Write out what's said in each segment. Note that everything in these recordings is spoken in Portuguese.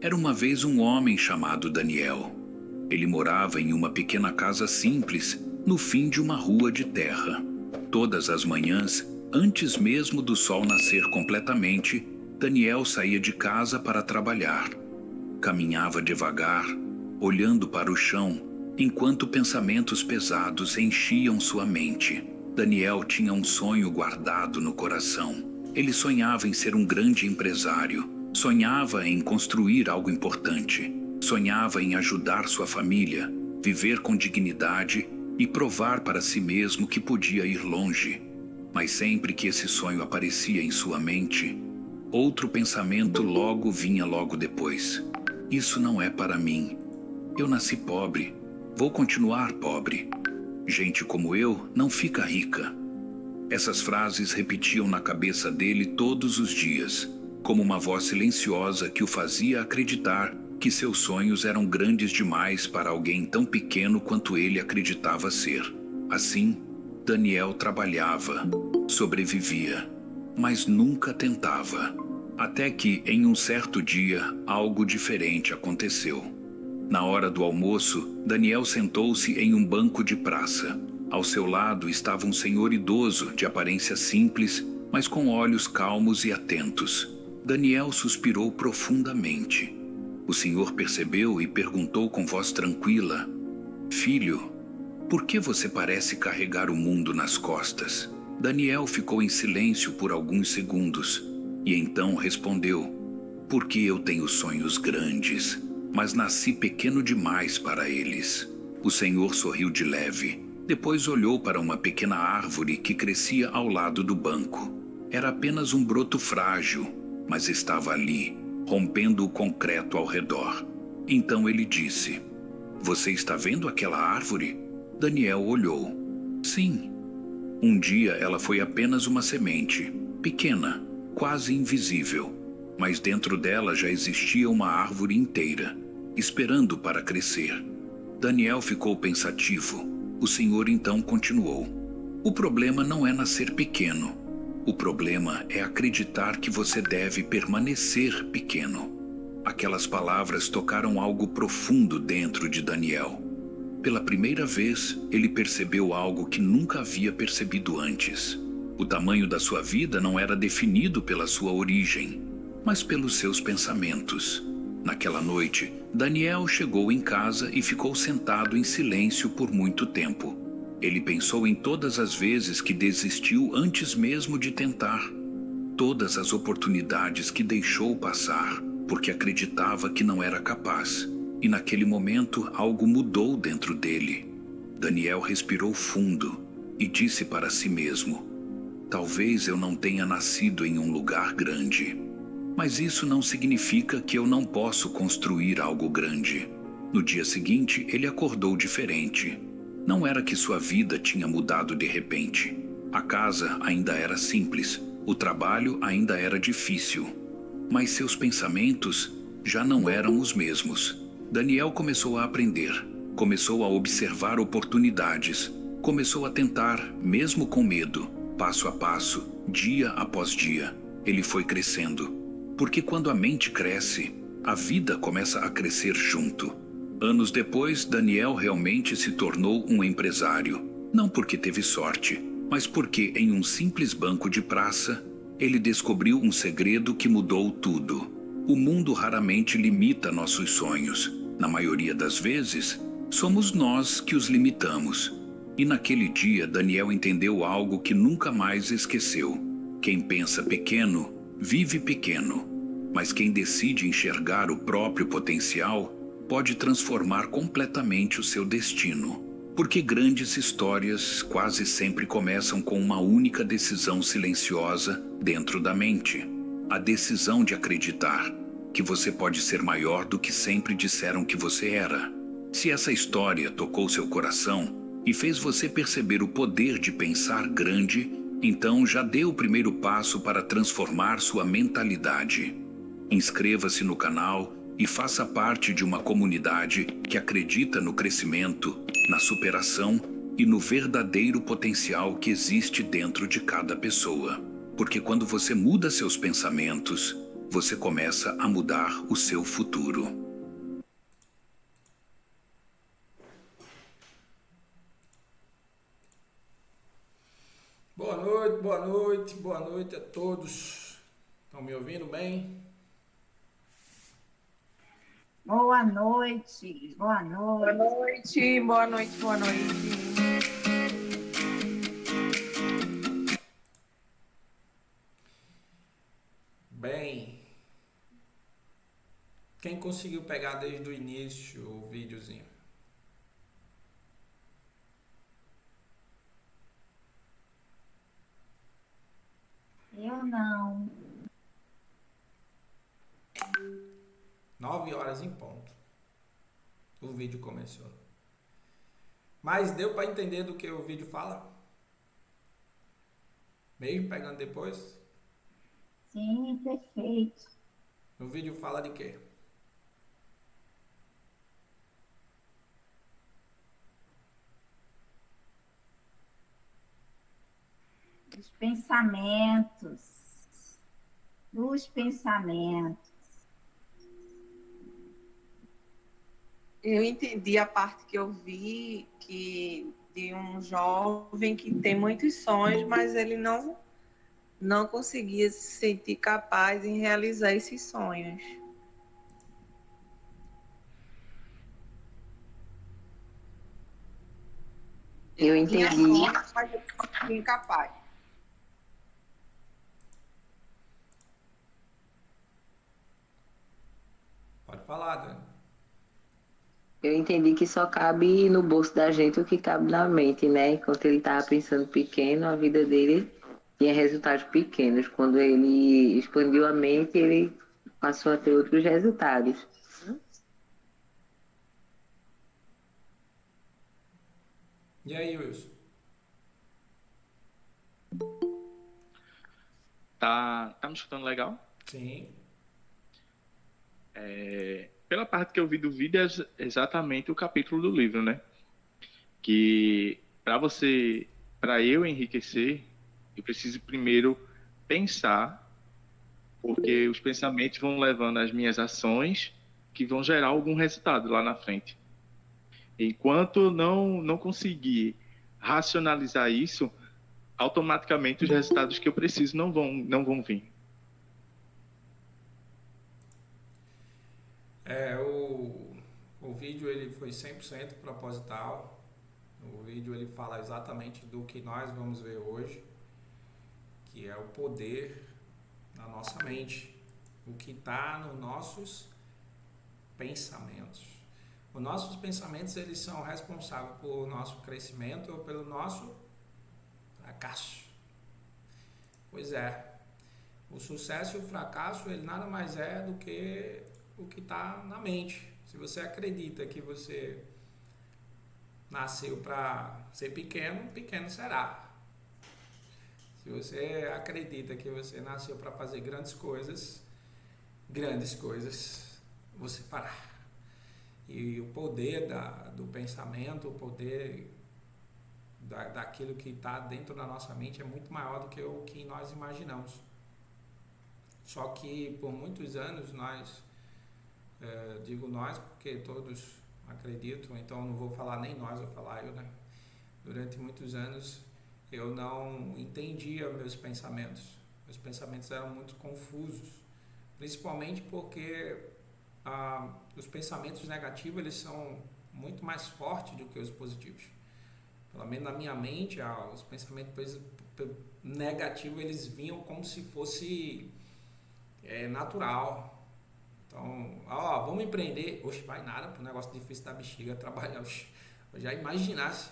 Era uma vez um homem chamado Daniel. Ele morava em uma pequena casa simples, no fim de uma rua de terra. Todas as manhãs, antes mesmo do sol nascer completamente, Daniel saía de casa para trabalhar. Caminhava devagar, olhando para o chão, enquanto pensamentos pesados enchiam sua mente. Daniel tinha um sonho guardado no coração. Ele sonhava em ser um grande empresário. Sonhava em construir algo importante. Sonhava em ajudar sua família, viver com dignidade e provar para si mesmo que podia ir longe. Mas sempre que esse sonho aparecia em sua mente, outro pensamento vinha logo depois. Isso não é para mim. Eu nasci pobre. Vou continuar pobre. Gente como eu não fica rica. Essas frases repetiam na cabeça dele todos os dias, como uma voz silenciosa que o fazia acreditar que seus sonhos eram grandes demais para alguém tão pequeno quanto ele acreditava ser. Assim, Daniel trabalhava, sobrevivia, mas nunca tentava. Até que, em um certo dia, algo diferente aconteceu. Na hora do almoço, Daniel sentou-se em um banco de praça. Ao seu lado estava um senhor idoso, de aparência simples, mas com olhos calmos e atentos. Daniel suspirou profundamente. O senhor percebeu e perguntou com voz tranquila: "Filho, por que você parece carregar o mundo nas costas?" Daniel ficou em silêncio por alguns segundos e então respondeu: "Porque eu tenho sonhos grandes, mas nasci pequeno demais para eles." O senhor sorriu de leve. Depois olhou para uma pequena árvore que crescia ao lado do banco. Era apenas um broto frágil, mas estava ali, rompendo o concreto ao redor. Então ele disse: "Você está vendo aquela árvore?" Daniel olhou. Sim. Um dia ela foi apenas uma semente, pequena, quase invisível, mas dentro dela já existia uma árvore inteira, esperando para crescer. Daniel ficou pensativo. O senhor então continuou: "O problema não é nascer pequeno. O problema é acreditar que você deve permanecer pequeno." Aquelas palavras tocaram algo profundo dentro de Daniel. Pela primeira vez, ele percebeu algo que nunca havia percebido antes. O tamanho da sua vida não era definido pela sua origem, mas pelos seus pensamentos. Naquela noite, Daniel chegou em casa e ficou sentado em silêncio por muito tempo. Ele pensou em todas as vezes que desistiu antes mesmo de tentar. Todas as oportunidades que deixou passar, porque acreditava que não era capaz. E naquele momento, algo mudou dentro dele. Daniel respirou fundo e disse para si mesmo: "Talvez eu não tenha nascido em um lugar grande, mas isso não significa que eu não posso construir algo grande." No dia seguinte, ele acordou diferente. Não era que sua vida tinha mudado de repente. A casa ainda era simples, o trabalho ainda era difícil, mas seus pensamentos já não eram os mesmos. Daniel começou a aprender, começou a observar oportunidades, começou a tentar, mesmo com medo, passo a passo, dia após dia. Ele foi crescendo, porque quando a mente cresce, a vida começa a crescer junto. Anos depois, Daniel realmente se tornou um empresário, não porque teve sorte, mas porque em um simples banco de praça, ele descobriu um segredo que mudou tudo. O mundo raramente limita nossos sonhos. Na maioria das vezes, somos nós que os limitamos. E naquele dia, Daniel entendeu algo que nunca mais esqueceu. Quem pensa pequeno, vive pequeno. Mas quem decide enxergar o próprio potencial, pode transformar completamente o seu destino. Porque grandes histórias quase sempre começam com uma única decisão silenciosa dentro da mente. A decisão de acreditar que você pode ser maior do que sempre disseram que você era. Se essa história tocou seu coração e fez você perceber o poder de pensar grande, então já deu o primeiro passo para transformar sua mentalidade. Inscreva-se no canal e faça parte de uma comunidade que acredita no crescimento, na superação e no verdadeiro potencial que existe dentro de cada pessoa. Porque quando você muda seus pensamentos, você começa a mudar o seu futuro. Boa noite a todos. Estão me ouvindo bem? Boa noite, boa Boa noite. noite, boa noite, boa noite. Bem, quem conseguiu pegar desde o início o videozinho? Eu não. 9 horas em ponto. O vídeo começou. Mas deu para entender do que o vídeo fala? Mesmo pegando depois? Sim, perfeito. O vídeo fala de quê? Os pensamentos. Dos pensamentos. Eu entendi a parte que eu vi que de um jovem que tem muitos sonhos, mas ele não conseguia se sentir capaz em realizar esses sonhos. Eu Tinha entendi, sonhos. mas eu não sentia incapaz. Pode falar, Dani. Eu entendi que só cabe no bolso da gente o que cabe na mente, né? Enquanto ele estava pensando pequeno, a vida dele tinha resultados pequenos. Quando ele expandiu a mente, ele passou a ter outros resultados. E aí, Wilson? Tá me escutando legal? Sim. Pela parte que eu vi do vídeo, é exatamente o capítulo do livro, né? Que para eu enriquecer, eu preciso primeiro pensar, porque os pensamentos vão levando às minhas ações que vão gerar algum resultado lá na frente. Enquanto eu não conseguir racionalizar isso, automaticamente os resultados que eu preciso não vão vir. O vídeo ele foi 100% proposital. O vídeo ele fala exatamente do que nós vamos ver hoje, que é o poder na nossa mente, o que está nos nossos pensamentos. Os nossos pensamentos eles são responsáveis pelo nosso crescimento ou pelo nosso fracasso. Pois é, o sucesso e o fracasso ele nada mais é do que o que está na mente. Se você acredita que você nasceu para ser pequeno, pequeno será. Se você acredita que você nasceu para fazer grandes coisas, você fará. E o poder do pensamento, o poder daquilo que está dentro da nossa mente é muito maior do que o que nós imaginamos. Só que por muitos anos nós, digo nós porque todos acreditam, então não vou falar nem nós, vou falar eu, né? Durante muitos anos eu não entendia meus pensamentos. Meus pensamentos eram muito confusos, principalmente porque os pensamentos negativos eles são muito mais fortes do que os positivos. Pelo menos na minha mente, os pensamentos negativos eles vinham como se fosse natural. Então, vamos empreender. Oxe, vai nada para um negócio difícil da bexiga, trabalhar. Oxe, eu já imaginasse.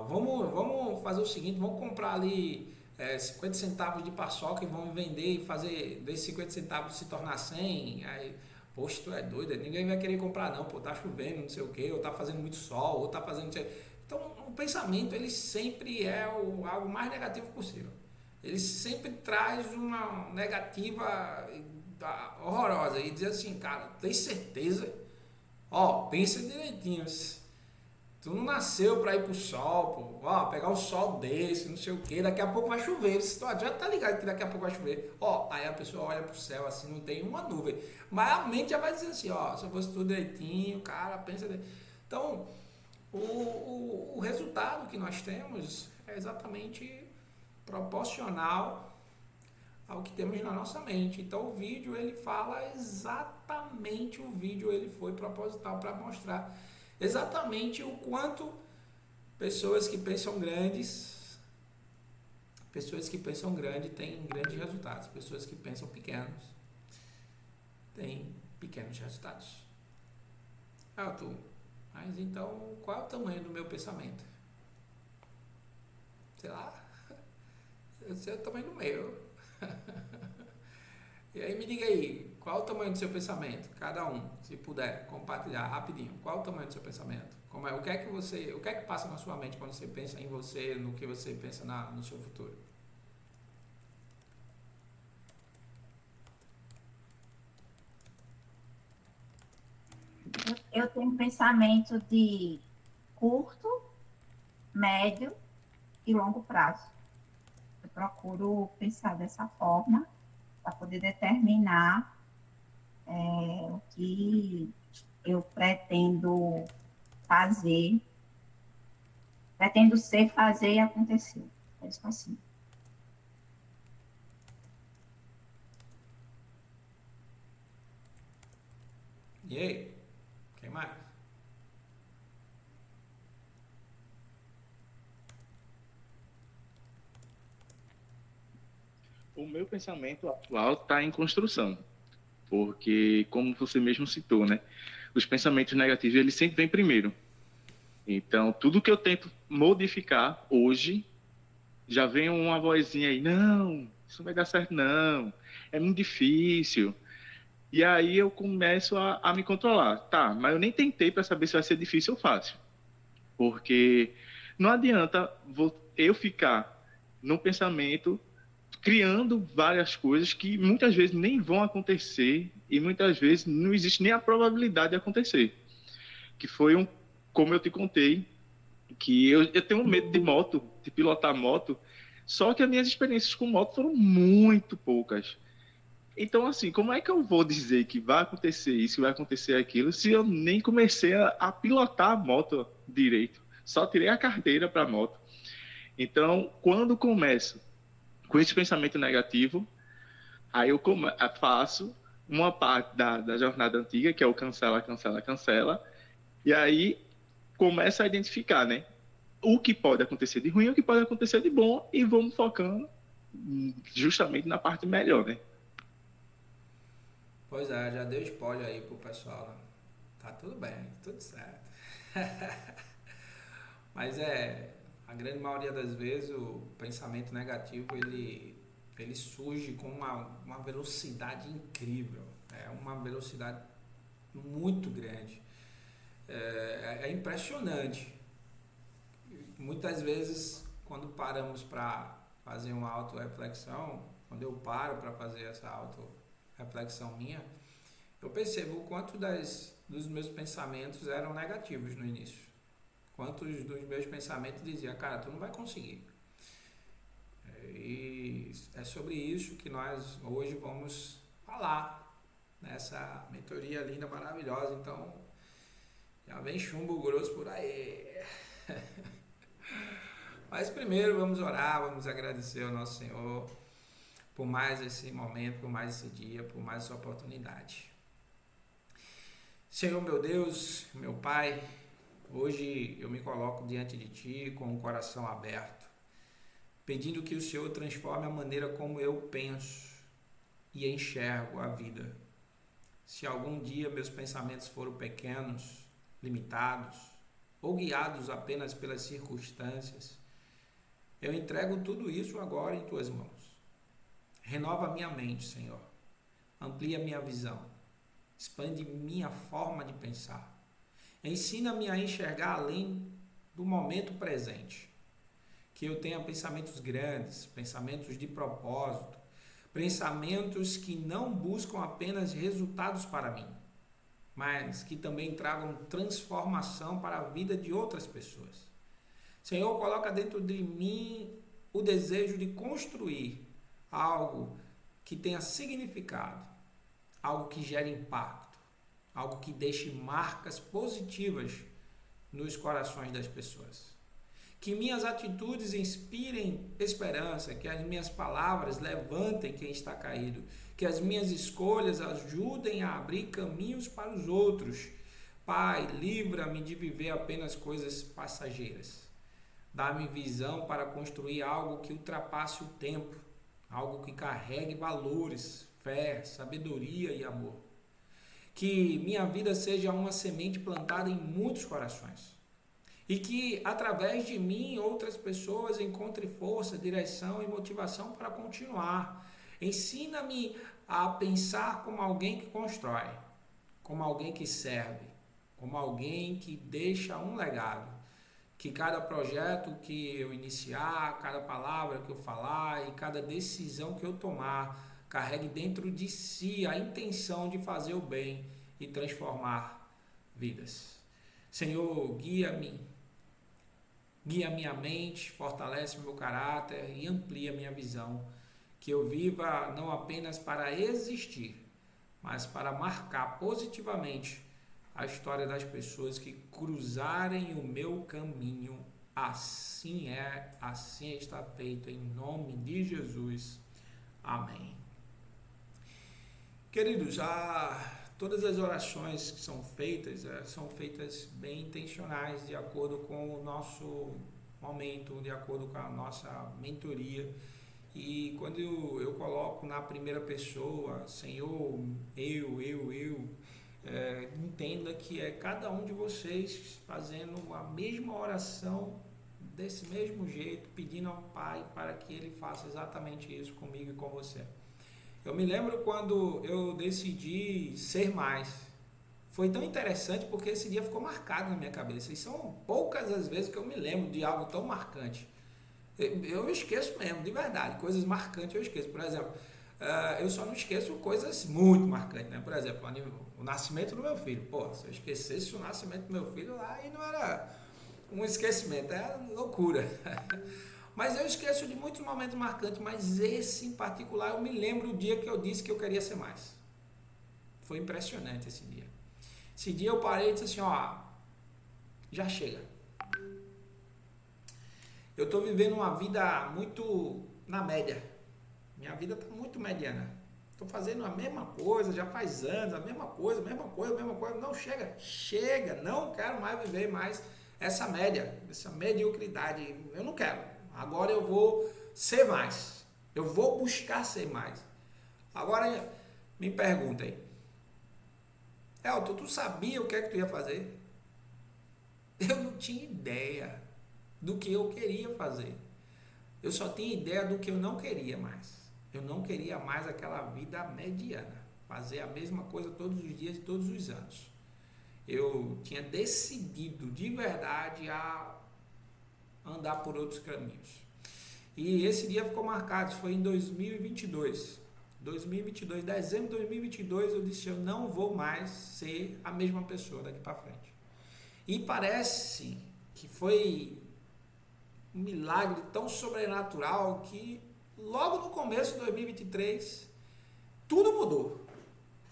Vamos fazer o seguinte, vamos comprar ali 50 centavos de paçoca e vamos vender e fazer desses 50 centavos se tornar 100. Aí, poxa, tu é doido, ninguém vai querer comprar não, pô, tá chovendo, não sei o que, ou tá fazendo muito sol, ou tá fazendo não sei. Então, o pensamento, ele sempre é algo mais negativo possível. Ele sempre traz uma negativa horrorosa e diz assim, cara, tem certeza? Pensa direitinho. Tu não nasceu para ir pro sol, pô. Ó, pegar um sol desse, não sei o quê. Daqui a pouco vai chover. Você já tá ligado que daqui a pouco vai chover. Ó, aí a pessoa olha pro céu assim, não tem uma nuvem. Mas a mente já vai dizer assim, ó, se eu fosse tudo direitinho, cara, pensa. Então, o resultado que nós temos é exatamente proporcional ao que temos na nossa mente. Então, o vídeo, ele fala exatamente, o vídeo, ele foi proposital para mostrar exatamente o quanto pessoas que pensam grande têm grandes resultados. Pessoas que pensam pequenos têm pequenos resultados. Arthur, mas então qual é o tamanho do meu pensamento? Sei lá, eu sei o tamanho do meu. E aí me diga aí, qual é o tamanho do seu pensamento? Cada um, se puder compartilhar rapidinho. Qual é o tamanho do seu pensamento? O que é que passa na sua mente quando você pensa em você, no que você pensa no seu futuro? Eu tenho um pensamento de curto, médio e longo prazo. Eu procuro pensar dessa forma para poder determinar o que eu pretendo fazer, pretendo ser, fazer e acontecer. É isso assim. E aí? Quem mais? O meu pensamento atual está em construção, porque, como você mesmo citou, né, os pensamentos negativos, eles sempre vêm primeiro. Então, tudo que eu tento modificar hoje, já vem uma vozinha aí, não, isso não vai dar certo, não, é muito difícil. E aí eu começo a me controlar. Tá, mas eu nem tentei para saber se vai ser difícil ou fácil. Porque não adianta eu ficar no pensamento criando várias coisas que muitas vezes nem vão acontecer e muitas vezes não existe nem a probabilidade de acontecer. Que foi como eu te contei, que eu tenho medo de moto, de pilotar moto, só que as minhas experiências com moto foram muito poucas. Então, assim, como é que eu vou dizer que vai acontecer isso, que vai acontecer aquilo, se eu nem comecei a pilotar a moto direito? Só tirei a carteira para moto. Então, quando começo com esse pensamento negativo, aí eu faço uma parte da jornada antiga, que é o cancela, cancela, cancela, e aí começa a identificar, né? O que pode acontecer de ruim, o que pode acontecer de bom, e vamos focando justamente na parte melhor, né? Pois é, já deu spoiler aí pro pessoal, né? Tá tudo bem, tudo certo. Mas a grande maioria das vezes o pensamento negativo ele surge com uma velocidade incrível, uma velocidade muito grande. É impressionante. Muitas vezes, quando paramos para fazer uma autorreflexão, quando eu paro para fazer essa autorreflexão minha, eu percebo o quanto dos meus pensamentos eram negativos no início. Quantos dos meus pensamentos diziam, cara, tu não vai conseguir. E é sobre isso que nós hoje vamos falar nessa mentoria linda, maravilhosa. Então, já vem chumbo grosso por aí. Mas primeiro vamos orar, vamos agradecer ao nosso Senhor por mais esse momento, por mais esse dia, por mais essa oportunidade. Senhor meu Deus, meu Pai, hoje eu me coloco diante de Ti com o coração aberto, pedindo que o Senhor transforme a maneira como eu penso e enxergo a vida. Se algum dia meus pensamentos foram pequenos, limitados ou guiados apenas pelas circunstâncias, eu entrego tudo isso agora em Tuas mãos. Renova minha mente, Senhor. Amplia minha visão. Expande minha forma de pensar. Ensina-me a enxergar além do momento presente. Que eu tenha pensamentos grandes, pensamentos de propósito, pensamentos que não buscam apenas resultados para mim, mas que também tragam transformação para a vida de outras pessoas. Senhor, coloca dentro de mim o desejo de construir algo que tenha significado, algo que gere impacto, algo que deixe marcas positivas nos corações das pessoas. Que minhas atitudes inspirem esperança, que as minhas palavras levantem quem está caído, que as minhas escolhas ajudem a abrir caminhos para os outros. Pai, livra-me de viver apenas coisas passageiras. Dá-me visão para construir algo que ultrapasse o tempo, algo que carregue valores, fé, sabedoria e amor. Que minha vida seja uma semente plantada em muitos corações. E que, através de mim, outras pessoas encontrem força, direção e motivação para continuar. Ensina-me a pensar como alguém que constrói, como alguém que serve, como alguém que deixa um legado. Que cada projeto que eu iniciar, cada palavra que eu falar e cada decisão que eu tomar carregue dentro de si a intenção de fazer o bem e transformar vidas. Senhor, guia-me, guia minha mente, fortalece meu caráter e amplia minha visão. Que eu viva não apenas para existir, mas para marcar positivamente a história das pessoas que cruzarem o meu caminho. Assim está feito, em nome de Jesus. Amém. Queridos, todas as orações que são feitas bem intencionais, de acordo com o nosso momento, de acordo com a nossa mentoria. E quando eu coloco na primeira pessoa, Senhor, entenda que é cada um de vocês fazendo a mesma oração, desse mesmo jeito, pedindo ao Pai para que Ele faça exatamente isso comigo e com você. Eu me lembro quando eu decidi ser mais. Foi tão interessante porque esse dia ficou marcado na minha cabeça. E são poucas as vezes que eu me lembro de algo tão marcante. Eu esqueço mesmo, de verdade. Coisas marcantes eu esqueço. Por exemplo, eu só não esqueço coisas muito marcantes, né? Por exemplo, o nascimento do meu filho. Pô, se eu esquecesse o nascimento do meu filho lá, aí não era um esquecimento, era loucura. Mas eu esqueço de muitos momentos marcantes, mas esse em particular eu me lembro o dia que eu disse que eu queria ser mais. Foi impressionante esse dia. Esse dia eu parei e disse assim, já chega. Eu estou vivendo uma vida muito na média. Minha vida está muito mediana. Estou fazendo a mesma coisa, já faz anos, a mesma coisa. Não, chega, não quero mais viver mais essa média, essa mediocridade. Eu não quero. Agora eu vou ser mais. Eu vou buscar ser mais. Agora me perguntem, Elton, tu sabia o que é que tu ia fazer? Eu não tinha ideia do que eu queria fazer. Eu só tinha ideia do que eu não queria mais. Eu não queria mais aquela vida mediana, fazer a mesma coisa todos os dias e todos os anos. Eu tinha decidido de verdade a andar por outros caminhos. E esse dia ficou marcado, foi em 2022. 2022, dezembro de 2022, eu disse, eu não vou mais ser a mesma pessoa daqui para frente. E parece que foi um milagre tão sobrenatural que logo no começo de 2023, tudo mudou.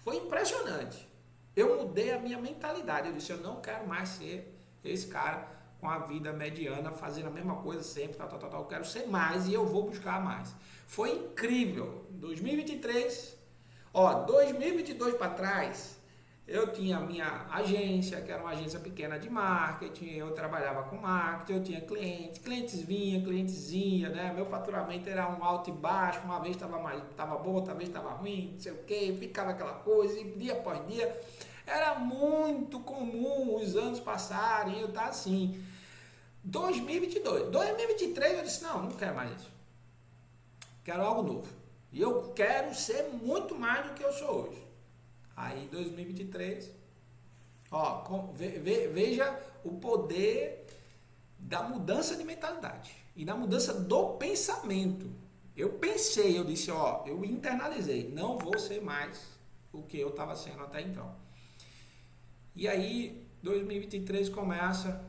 Foi impressionante. Eu mudei a minha mentalidade. Eu disse, eu não quero mais ser esse cara com a vida mediana, fazendo a mesma coisa sempre, Eu quero ser mais e eu vou buscar mais. Foi incrível. 2023, 2022 para trás, eu tinha a minha agência, que era uma agência pequena de marketing, eu trabalhava com marketing, eu tinha clientes vinham, clientes iam, né? Meu faturamento era um alto e baixo, uma vez estava bom, outra vez estava ruim, não sei o que, ficava aquela coisa, e dia após dia. Era muito comum os anos passarem, eu estava assim. 2022, 2023 eu disse, não quero mais isso. Quero algo novo. E eu quero ser muito mais do que eu sou hoje. Aí 2023, veja o poder da mudança de mentalidade e da mudança do pensamento. Eu disse, eu internalizei, não vou ser mais o que eu estava sendo até então. E aí, 2023 começa,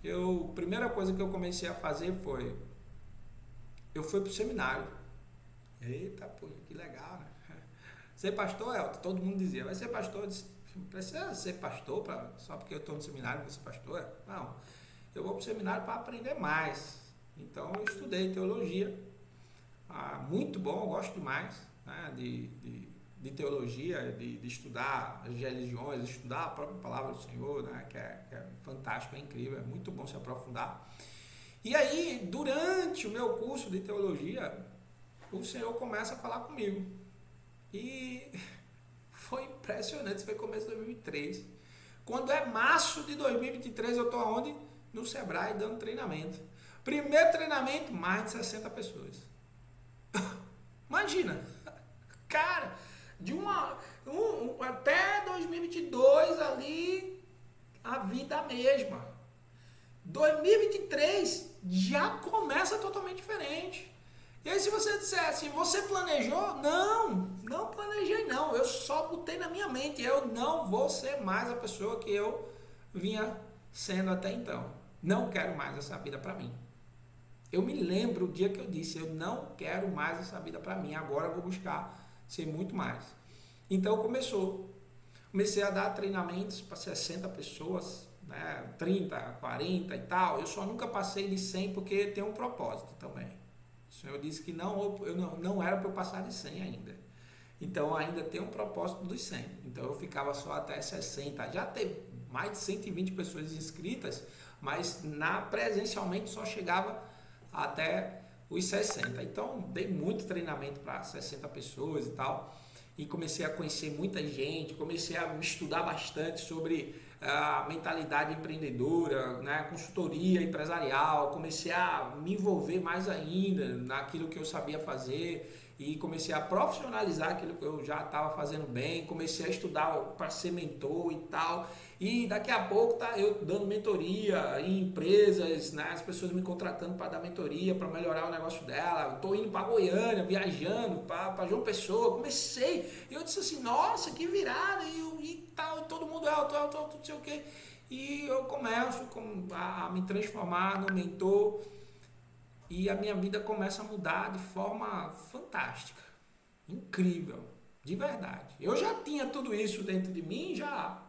a primeira coisa que eu comecei a fazer foi, eu fui pro seminário. Eita, pô, que legal, né? Ser pastor, Elton, todo mundo dizia, vai ser pastor, eu disse, não precisa ser pastor só porque eu estou no seminário, vou ser pastor? Não, eu vou pro seminário para aprender mais. Então, eu estudei teologia, muito bom, eu gosto demais, né, de teologia, de estudar as religiões, estudar a própria palavra do Senhor, né, que é fantástico, é incrível, é muito bom se aprofundar. E aí, durante o meu curso de teologia, o Senhor começa a falar comigo. E foi impressionante, isso foi começo de 2003. Quando é março de 2023, eu estou onde? No Sebrae, dando treinamento. Primeiro treinamento, mais de 60 pessoas. Imagina, cara, de até 2022 ali, a vida mesma. 2023 já começa totalmente diferente. E aí se você disser assim, você planejou? Não planejei não. Eu só botei na minha mente, eu não vou ser mais a pessoa que eu vinha sendo até então. Não quero mais essa vida para mim. Eu me lembro o dia que eu disse, eu não quero mais essa vida para mim, agora eu vou buscar ser muito mais. Então comecei a dar treinamentos para 60 pessoas, né, 30, 40 e tal. Eu só nunca passei de 100 porque tem um propósito também. O Senhor disse que não era para eu passar de 100 ainda. Então ainda tem um propósito dos 100. Então eu ficava só até 60. Já teve mais de 120 pessoas inscritas, mas presencialmente só chegava até os 60. Então dei muito treinamento para 60 pessoas e tal. E comecei a conhecer muita gente, comecei a estudar bastante sobre a mentalidade empreendedora, né, consultoria empresarial, comecei a me envolver mais ainda naquilo que eu sabia fazer e comecei a profissionalizar aquilo que eu já estava fazendo bem, comecei a estudar para ser mentor e tal, e daqui a pouco tá eu dando mentoria em empresas, né, as pessoas me contratando para dar mentoria, para melhorar o negócio dela, estou indo para Goiânia, viajando para João Pessoa, comecei, e eu disse assim, nossa, que virada, e tal, e todo mundo alto, não sei o que, e eu começo a me transformar no mentor, e a minha vida começa a mudar de forma fantástica, incrível, de verdade. Eu já tinha tudo isso dentro de mim, já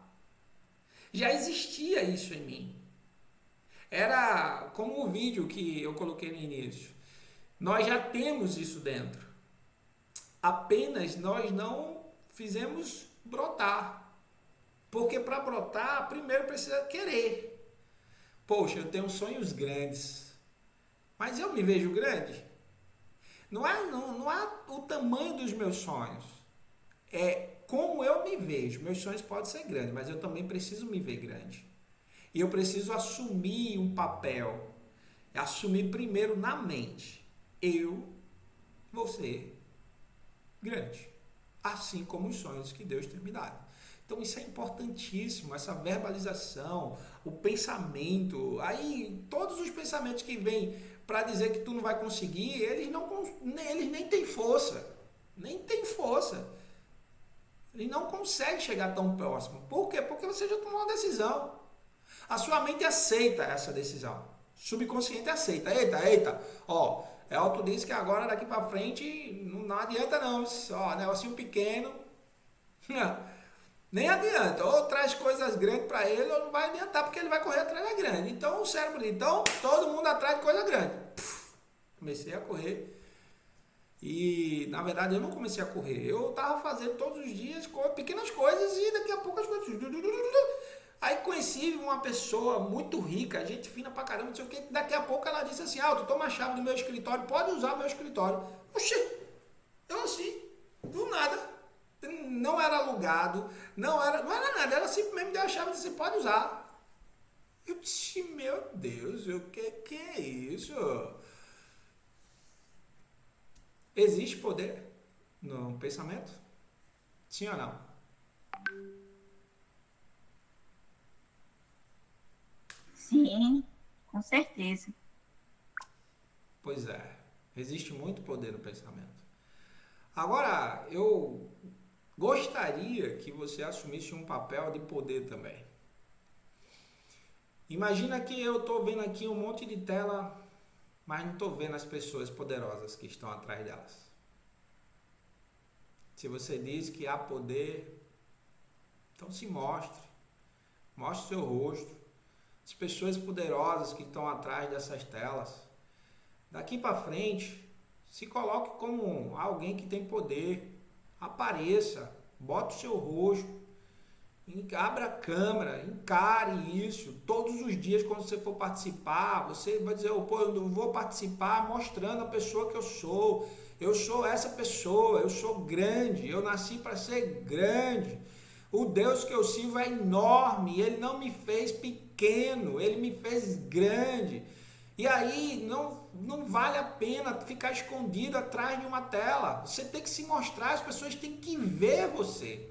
existia isso em mim. Era como o vídeo que eu coloquei no início. Nós já temos isso dentro. Apenas nós não fizemos brotar. Porque para brotar, primeiro precisa querer. Poxa, eu tenho sonhos grandes. Mas eu me vejo grande? Não é o tamanho dos meus sonhos. É como eu me vejo. Meus sonhos podem ser grandes, mas eu também preciso me ver grande. E eu preciso assumir um papel. Assumir primeiro na mente. Eu vou ser grande. Assim como os sonhos que Deus tem me dado. Então isso é importantíssimo, essa verbalização, o pensamento. Aí todos os pensamentos que vêm para dizer que tu não vai conseguir, eles nem têm força. Nem tem força. Ele não consegue chegar tão próximo. Por quê? Porque você já tomou uma decisão. A sua mente aceita essa decisão. Subconsciente aceita. Eita. Ó, Elton disse que agora daqui para frente não adianta não. Ó, negocinho pequeno. Nem adianta. Ou traz coisas grandes para ele ou não vai adiantar porque ele vai correr atrás da grande. Então o cérebro, então todo mundo atrás de coisa grande. Comecei a correr. E, na verdade, eu não comecei a correr. Eu estava fazendo todos os dias pequenas coisas e daqui a pouco as coisas... Aí conheci uma pessoa muito rica, gente fina pra caramba, não sei o que. Daqui a pouco ela disse assim, tu toma a chave do meu escritório, pode usar meu escritório. Oxi, eu assim, do nada. Não era alugado, não era nada. Ela simplesmente me deu a chave e disse, pode usar. Eu disse, meu Deus, o que é isso? Existe poder no pensamento? Sim ou não? Sim, com certeza. Pois é, existe muito poder no pensamento. Agora, eu gostaria que você assumisse um papel de poder também. Imagina que eu estou vendo aqui um monte de tela, mas não estou vendo as pessoas poderosas que estão atrás delas. Se você diz que há poder, então se mostre. Mostre seu rosto. As pessoas poderosas que estão atrás dessas telas. Daqui para frente, se coloque como alguém que tem poder. Apareça. Bote o seu rosto. Abra a câmera. Encare isso. Todos os dias, quando você for participar, você vai dizer, pô, eu vou participar mostrando a pessoa que eu sou. Eu sou essa pessoa. Eu sou grande. Eu nasci para ser grande. O Deus que eu sirvo é enorme, Ele não me fez pequeno, Ele me fez grande. E aí não vale a pena ficar escondido atrás de uma tela. Você tem que se mostrar, as pessoas têm que ver você.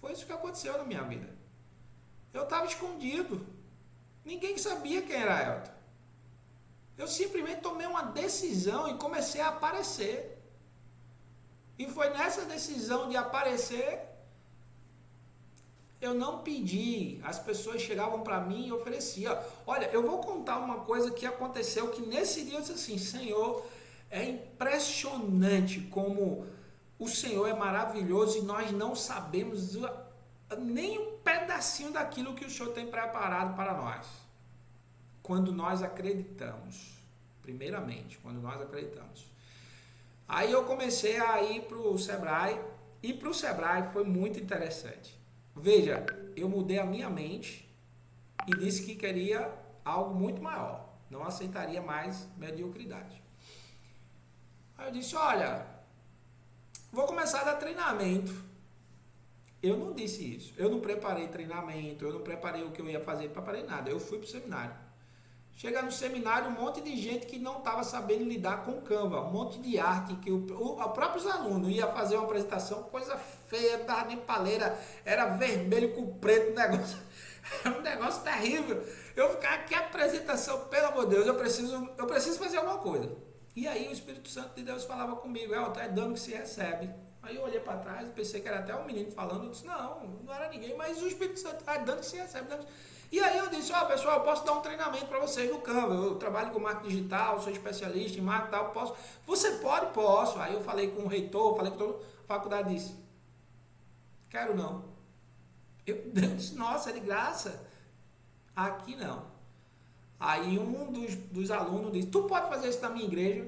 Foi isso que aconteceu na minha vida. Eu estava escondido. Ninguém sabia quem era Elton. Eu simplesmente tomei uma decisão e comecei a aparecer. E foi nessa decisão de aparecer, eu não pedi, as pessoas chegavam para mim e ofereciam. Olha, eu vou contar uma coisa que aconteceu, que nesse dia eu disse assim, Senhor, é impressionante como o Senhor é maravilhoso e nós não sabemos nem um pedacinho daquilo que o Senhor tem preparado para nós. Quando nós acreditamos, primeiramente, quando nós acreditamos. Aí eu comecei a ir para o Sebrae, e para o Sebrae foi muito interessante. Veja, eu mudei a minha mente e disse que queria algo muito maior. Não aceitaria mais mediocridade. Aí eu disse, olha, vou começar a dar treinamento. Eu não disse isso. Eu não preparei treinamento, eu não preparei o que eu ia fazer, não preparei nada. Eu fui para o seminário. Chega no seminário, um monte de gente que não estava sabendo lidar com o Canva, um monte de arte, que os próprios alunos iam fazer uma apresentação, coisa feia, não dava nem paleira, era vermelho com preto, era um negócio terrível. Eu ficava aqui, apresentação, pelo amor de Deus, eu preciso fazer alguma coisa. E aí o Espírito Santo de Deus falava comigo, tá dando que se recebe. Aí eu olhei para trás, pensei que era até um menino falando, eu disse, não era ninguém, mas o Espírito Santo está dando que se recebe, E aí eu disse, pessoal, eu posso dar um treinamento para vocês no Canva, eu trabalho com marketing digital, sou especialista em marketing tal, posso. Você pode? Posso. Aí eu falei com o reitor, falei com toda a faculdade, disse, quero não. Eu disse, nossa, é de graça. Aqui não. Aí um dos alunos disse, tu pode fazer isso na minha igreja?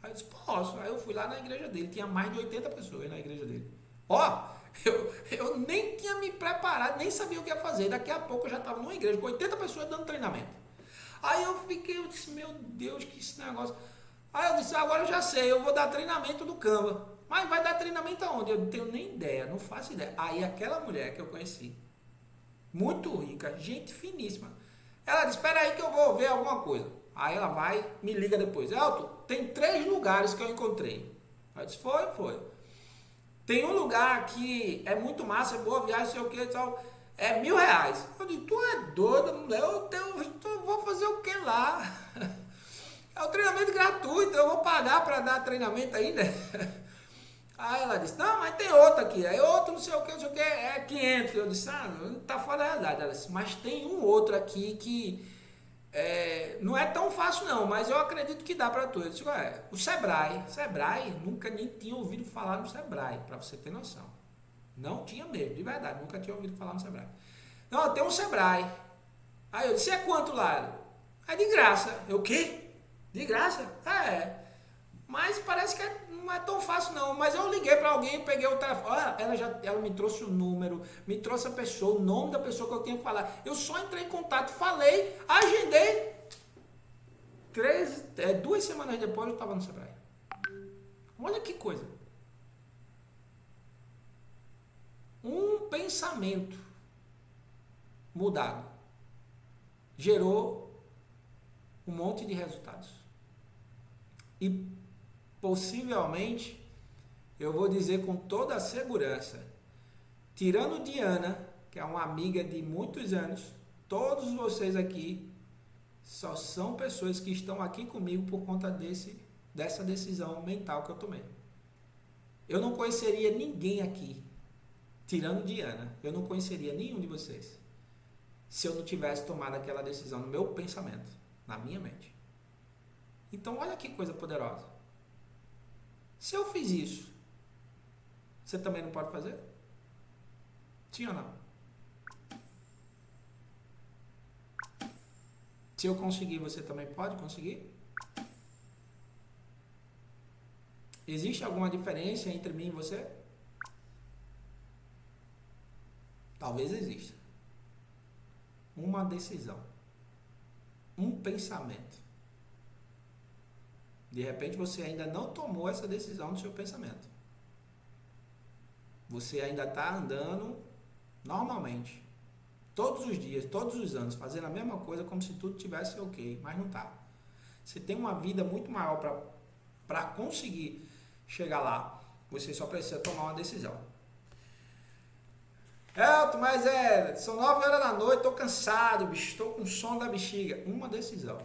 Aí eu disse, posso. Aí eu fui lá na igreja dele, tinha mais de 80 pessoas na igreja dele. Eu nem tinha me preparado, nem sabia o que ia fazer. Daqui a pouco eu já estava numa igreja com 80 pessoas dando treinamento. Aí eu disse, meu Deus, que esse negócio. Aí eu disse, agora eu já sei, eu vou dar treinamento do Canva. Mas vai dar treinamento aonde? Eu não tenho nem ideia, não faço ideia. Aí aquela mulher que eu conheci, muito rica, gente finíssima, ela disse, espera aí que eu vou ver alguma coisa. Aí ela vai, me liga depois. Elton, tem 3 lugares que eu encontrei. Aí eu disse, foi. Tem um lugar que é muito massa, é boa viagem, sei o que, tal, é R$1.000. Eu digo, tu é doida, mulher, eu vou fazer o que lá? É um treinamento gratuito, eu vou pagar para dar treinamento ainda. Aí ela disse, não, mas tem outro aqui. Aí outro, não sei o que, é 500. Eu disse, não tá fora da realidade. Ela disse, mas tem um outro aqui que não é tão fácil não, mas eu acredito que dá para tu. Eu disse, o Sebrae, nunca nem tinha ouvido falar no Sebrae, para você ter noção. Não tinha mesmo, de verdade, nunca tinha ouvido falar no Sebrae. Não, tem um Sebrae. Aí eu disse, é quanto lá? É de graça. Eu, o quê? De graça? Mas parece que não é tão fácil não. Mas eu liguei para alguém, peguei o telefone. Ela me trouxe o número, me trouxe a pessoa, o nome da pessoa que eu tinha que falar. Eu só entrei em contato, falei, agendei. 2 semanas depois eu estava no Sebrae. Olha que coisa. Um pensamento mudado gerou um monte de resultados. E possivelmente, eu vou dizer com toda a segurança, tirando Diana, que é uma amiga de muitos anos, todos vocês aqui só são pessoas que estão aqui comigo por conta dessa decisão mental que eu tomei. Eu não conheceria ninguém aqui tirando Diana, eu não conheceria nenhum de vocês se eu não tivesse tomado aquela decisão no meu pensamento, na minha mente. Então, olha que coisa poderosa. Se eu fiz isso, você também não pode fazer? Sim ou não? Se eu conseguir, você também pode conseguir? Existe alguma diferença entre mim e você? Talvez exista. Uma decisão. Um pensamento. De repente você ainda não tomou essa decisão no seu pensamento. Você ainda está andando normalmente. Todos os dias, todos os anos, fazendo a mesma coisa como se tudo tivesse ok, mas não está. Você tem uma vida muito maior para conseguir chegar lá. Você só precisa tomar uma decisão. Elton, mas são 9 horas da noite, estou cansado, bicho, estou com sono da bexiga. Uma decisão.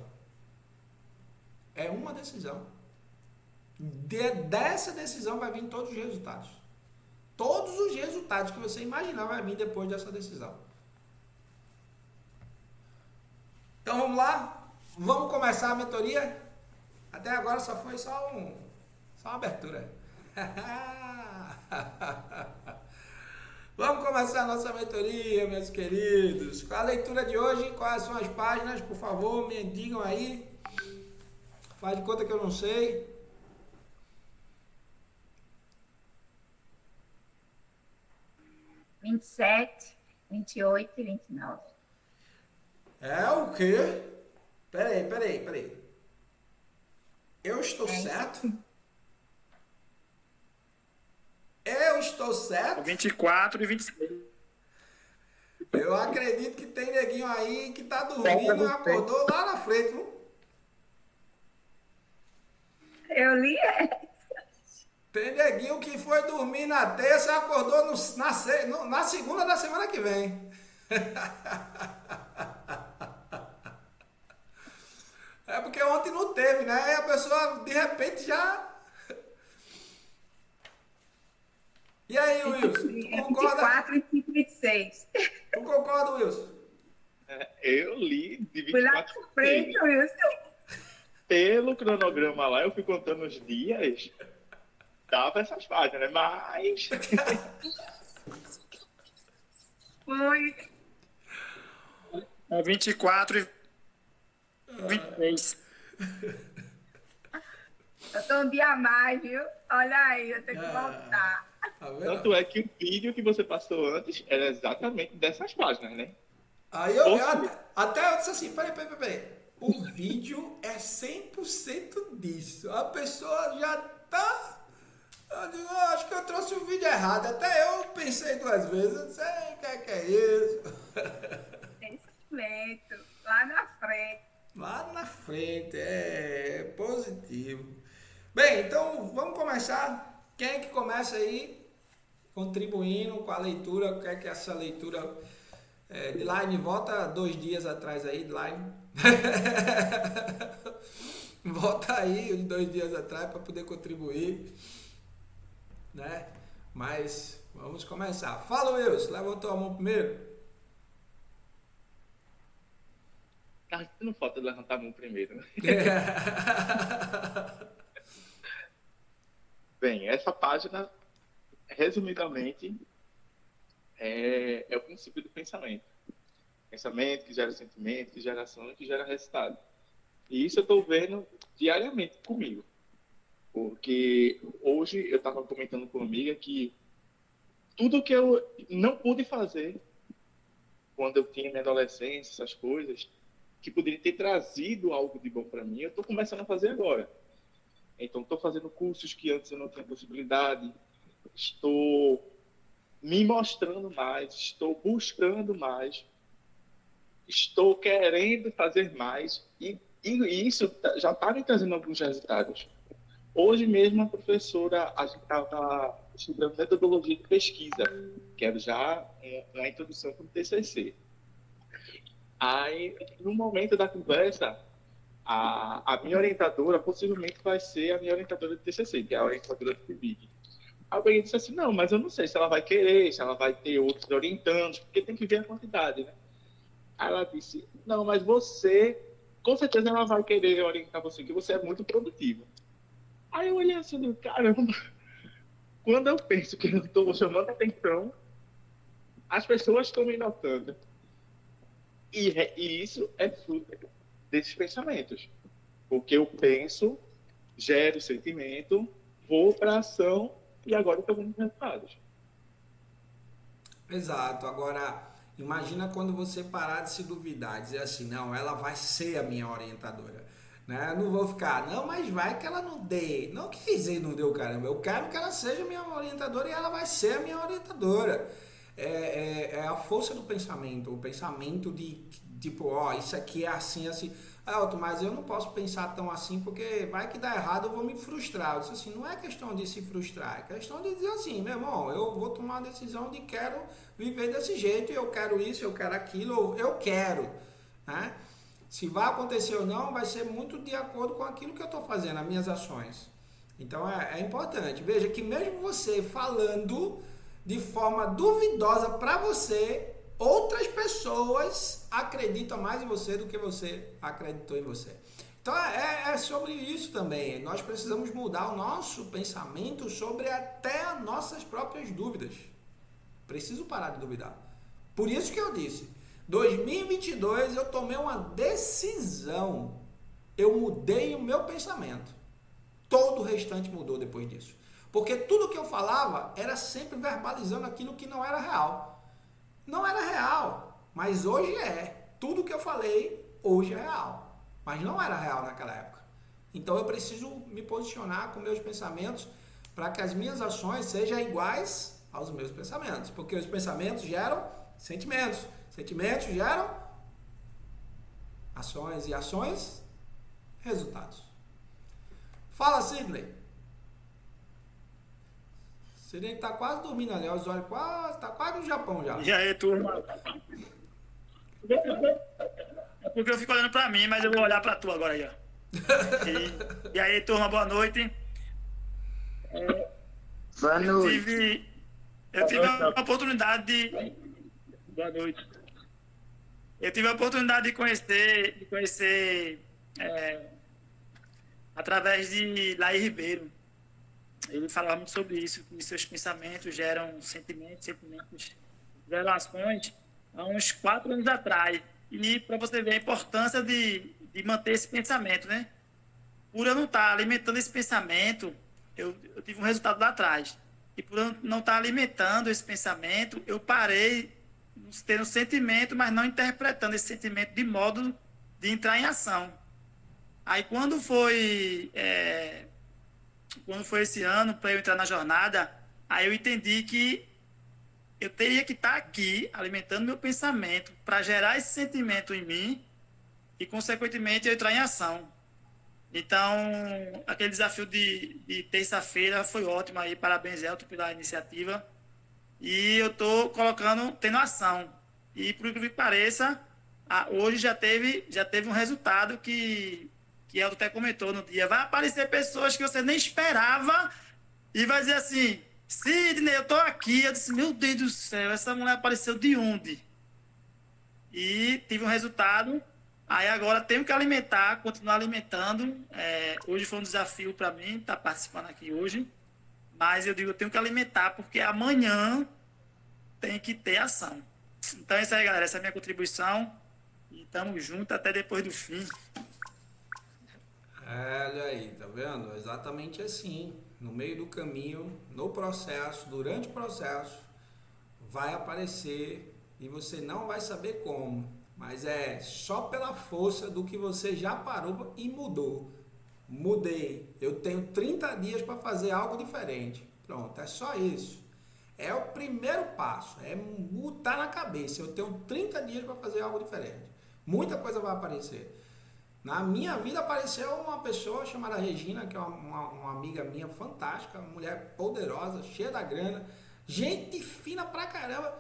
É uma decisão. Dessa decisão vai vir todos os resultados. Todos os resultados que você imaginar vai vir depois dessa decisão. Então vamos lá? Vamos começar a mentoria? Até agora só foi só uma abertura. Vamos começar a nossa mentoria, meus queridos. Com a leitura de hoje, quais são as páginas? Por favor, me digam aí. Faz de conta que eu não sei. Vinte e 27, 28 e 29. É o quê? Peraí. Eu estou certo? Eu estou certo? 24 e 26. Eu acredito que tem neguinho aí que tá dormindo e acordou lá na frente, viu? Eu li Tem neguinho que foi dormir na terça e acordou na segunda da semana que vem. É porque ontem não teve, né? Aí a pessoa de repente já... E aí, Wilson? Tu concorda? 24 e 26. Tu concorda, Wilson? Eu li de Fui lá 24 pra frente, Wilson. Pelo cronograma lá, eu fui contando os dias, dava essas páginas, né? Mas... Foi. 24 e 26. Eu tô um dia a mais, viu? Olha aí, eu tenho que voltar. Tá vendo? Tanto é que o vídeo que você passou antes era exatamente dessas páginas, né? Aí até eu disse assim, peraí. O vídeo é 100% disso. A pessoa já tá... Eu digo, acho que eu trouxe o vídeo errado. Até eu pensei 2 vezes. Eu não sei o que é isso. Pensamento, lá na frente. Lá na frente, é positivo. Bem, então vamos começar. Quem é que começa aí contribuindo com a leitura? O que é que essa leitura... Deline, volta 2 dias atrás aí, Deline. Volta aí uns 2 dias atrás para poder contribuir, né? Mas vamos começar. Fala, Wilson, levantou a mão primeiro. Cara, não falta levantar a mão primeiro, né? Bem, essa página, resumidamente, é o princípio do pensamento. Pensamento que gera sentimento, que gera ação, que gera resultado. E isso eu estou vendo diariamente comigo. Porque hoje eu estava comentando com uma amiga que tudo que eu não pude fazer quando eu tinha minha adolescência, essas coisas, que poderia ter trazido algo de bom para mim, eu estou começando a fazer agora. Então, estou fazendo cursos que antes eu não tinha possibilidade, estou me mostrando mais, estou buscando mais, estou querendo fazer mais e isso já está me trazendo alguns resultados. Hoje mesmo a professora, a gente estava estudando metodologia de pesquisa, que era já uma introdução para o TCC. Aí, no momento da conversa, a minha orientadora possivelmente vai ser a minha orientadora de TCC, que é a orientadora do PIBIC. Aí eu peguei e disse assim, não, mas eu não sei se ela vai querer, se ela vai ter outros orientandos, porque tem que ver a quantidade, né? Aí ela disse, não, mas você, com certeza ela vai querer orientar você, que você é muito produtivo. Aí eu olhei assim, digo, caramba, quando eu penso que eu estou chamando atenção, as pessoas estão me notando. E isso é fruto desses pensamentos. Porque eu penso, gero sentimento, vou para ação e agora estou vendo resultados. Exato. Agora, imagina quando você parar de se duvidar, dizer assim, não, ela vai ser a minha orientadora. Né? Eu não vou ficar, não, mas vai que ela não dê. Não quer dizer não deu, caramba. Eu quero que ela seja minha orientadora e ela vai ser a minha orientadora. É a força do pensamento, o pensamento de tipo, ó, isso aqui é assim, assim. Ah, Elton, mas eu não posso pensar tão assim porque vai que dá errado, eu vou me frustrar. Eu disse assim, não é questão de se frustrar, é questão de dizer assim, meu irmão, eu vou tomar a decisão de quero viver desse jeito, eu quero isso, eu quero aquilo, eu quero, né? Se vai acontecer ou não, vai ser muito de acordo com aquilo que eu estou fazendo, as minhas ações. Então é importante. Veja que mesmo você falando de forma duvidosa para você, outras pessoas acreditam mais em você do que você acreditou em você. Então é sobre isso também. Nós precisamos mudar o nosso pensamento sobre até as nossas próprias dúvidas. Preciso parar de duvidar. Por isso que eu disse, 2022 eu tomei uma decisão. Eu mudei o meu pensamento. Todo o restante mudou depois disso. Porque tudo que eu falava era sempre verbalizando aquilo que não era real. Não era real, mas hoje é. Tudo que eu falei hoje é real, mas não era real naquela época. Então eu preciso me posicionar com meus pensamentos para que as minhas ações sejam iguais aos meus pensamentos. Porque os pensamentos geram sentimentos. Sentimentos geram ações e ações, resultados. Fala, Sidney. Sidney tá quase dormindo ali, os olhos quase, tá quase no Japão já. E aí, turma? É porque eu fico olhando pra mim, mas eu vou olhar pra tu agora aí, ó. E aí, turma, boa noite. Boa Eu noite. tive a oportunidade de... Boa noite. Eu tive a oportunidade de conhecer através de Laí Ribeiro. Ele falava muito sobre isso, que seus pensamentos geram sentimentos geram ações, há uns 4 anos atrás. E para você ver a importância de manter esse pensamento, né? Por eu não estar alimentando esse pensamento, eu tive um resultado lá atrás. E por eu não estar alimentando esse pensamento, eu parei tendo sentimento, mas não interpretando esse sentimento de modo de entrar em ação. Aí quando foi esse ano para eu entrar na jornada, aí eu entendi que eu teria que estar aqui alimentando meu pensamento para gerar esse sentimento em mim e, consequentemente, eu entrar em ação. Então, aquele desafio de terça-feira foi ótimo aí, parabéns, Elton, pela iniciativa. E eu estou tendo ação. E, por incrível que pareça, hoje já teve um resultado que Elton até comentou no dia. Vai aparecer pessoas que você nem esperava e vai dizer assim, Sidney, eu tô aqui. Eu disse, meu Deus do céu, essa mulher apareceu de onde? E tive um resultado. Aí agora tenho que alimentar, continuar alimentando. Hoje foi um desafio para mim estar participando aqui hoje. Mas eu digo, eu tenho que alimentar porque amanhã tem que ter ação. Então é isso aí, galera. Essa é a minha contribuição. E tamo junto até depois do fim. Olha aí, tá vendo? Exatamente assim. No meio do caminho, no processo, durante o processo, vai aparecer e você não vai saber como. Mas é só pela força do que você já parou e mudou. Mudei. Eu tenho 30 dias para fazer algo diferente. Pronto, é só isso. É o primeiro passo. É botar na cabeça. Eu tenho 30 dias para fazer algo diferente. Muita coisa vai aparecer. Na minha vida apareceu uma pessoa chamada Regina, que é uma amiga minha fantástica, uma mulher poderosa, cheia da grana, gente fina pra caramba,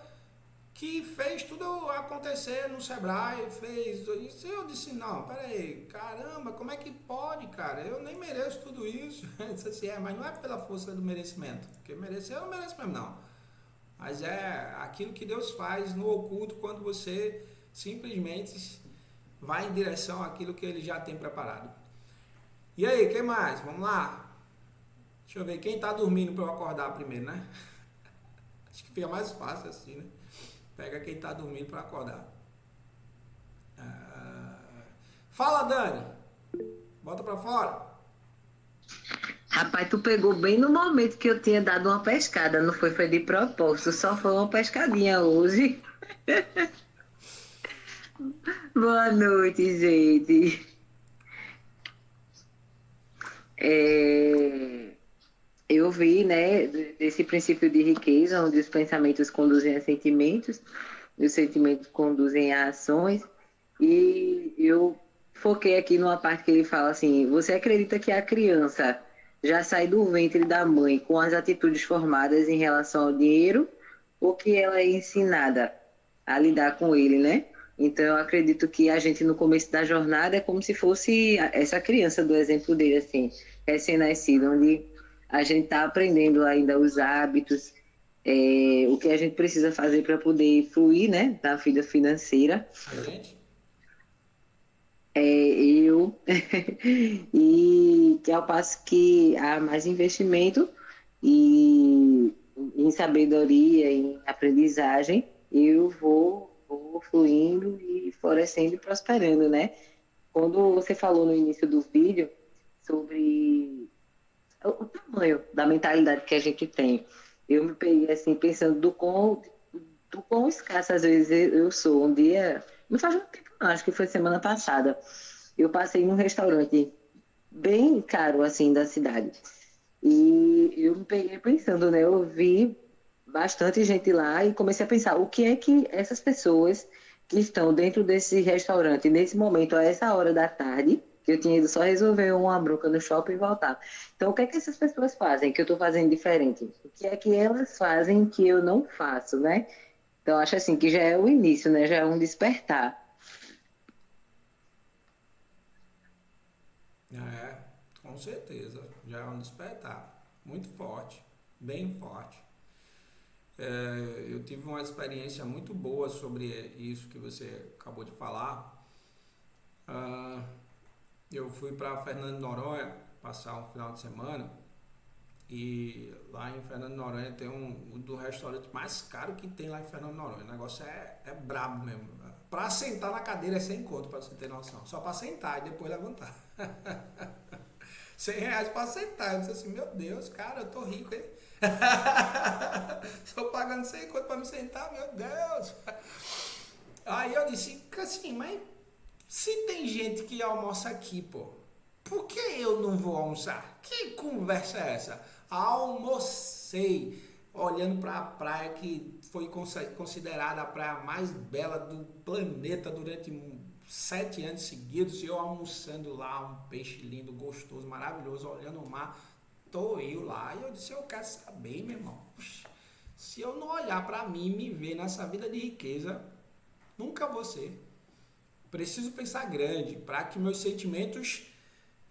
que fez tudo acontecer no Sebrae, fez isso. Eu disse, não, peraí, caramba, como é que pode, cara? Eu nem mereço tudo isso. Ele disse assim, mas não é pela força do merecimento, porque merecer eu não mereço mesmo, não. Mas é aquilo que Deus faz no oculto quando você simplesmente vai em direção àquilo que Ele já tem preparado. E aí, quem mais? Vamos lá? Deixa eu ver, quem tá dormindo para eu acordar primeiro, né? Acho que fica mais fácil assim, né? Pega quem tá dormindo para acordar. Fala, Dani. Bota para fora. Rapaz, tu pegou bem no momento que eu tinha dado uma pescada, não foi? Foi de propósito, só foi uma pescadinha hoje. Boa noite, gente. Eu vi, né, desse princípio de riqueza, onde os pensamentos conduzem a sentimentos, e os sentimentos conduzem a ações, e eu foquei aqui numa parte que ele fala assim: você acredita que a criança já sai do ventre da mãe com as atitudes formadas em relação ao dinheiro, ou que ela é ensinada a lidar com ele, né? Então, eu acredito que a gente, no começo da jornada, é como se fosse essa criança do exemplo dele, assim, recém-nascido, onde a gente está aprendendo ainda os hábitos, o que a gente precisa fazer para poder fluir, né, na vida financeira. A gente? Eu e que ao passo que há mais investimento e em sabedoria, em aprendizagem, eu vou fluindo e florescendo e prosperando, né? Quando você falou no início do vídeo sobre o tamanho da mentalidade que a gente tem, eu me peguei assim pensando do quão escassa às vezes eu sou. Um dia, não faz muito tempo não, acho que foi semana passada, eu passei num restaurante bem caro assim da cidade e eu me peguei pensando, né? Eu vi bastante gente lá e comecei a pensar o que é que essas pessoas que estão dentro desse restaurante nesse momento, a essa hora da tarde, que eu tinha ido só resolver uma bronca no shopping e voltar. Então, o que é que essas pessoas fazem que eu estou fazendo diferente? O que é que elas fazem que eu não faço, né? Então, acho assim que já é o início, né? Já é um despertar. Com certeza. Já é um despertar. Muito forte. Bem forte. Eu tive uma experiência muito boa sobre isso que você acabou de falar. Eu fui para Fernando de Noronha passar um final de semana e lá em Fernando de Noronha tem um do restaurante mais caro que tem lá em Fernando de Noronha. O negócio é brabo mesmo. Para sentar na cadeira é 100 conto, para você ter noção. Só para sentar e depois levantar. R$ 100 para sentar. Eu disse assim, meu Deus, cara, eu tô rico, hein? Estou pagando 100 conto para me sentar, meu Deus. Aí eu disse, assim, mas se tem gente que almoça aqui, pô, por que eu não vou almoçar? Que conversa é essa? Almocei olhando para a praia que foi considerada a praia mais bela do planeta durante 7 anos seguidos, e eu almoçando lá, um peixe lindo, gostoso, maravilhoso, olhando o mar. Tô eu lá e eu disse, eu quero saber, meu irmão, se eu não olhar para mim e me ver nessa vida de riqueza, nunca vou ser. Preciso pensar grande para que meus sentimentos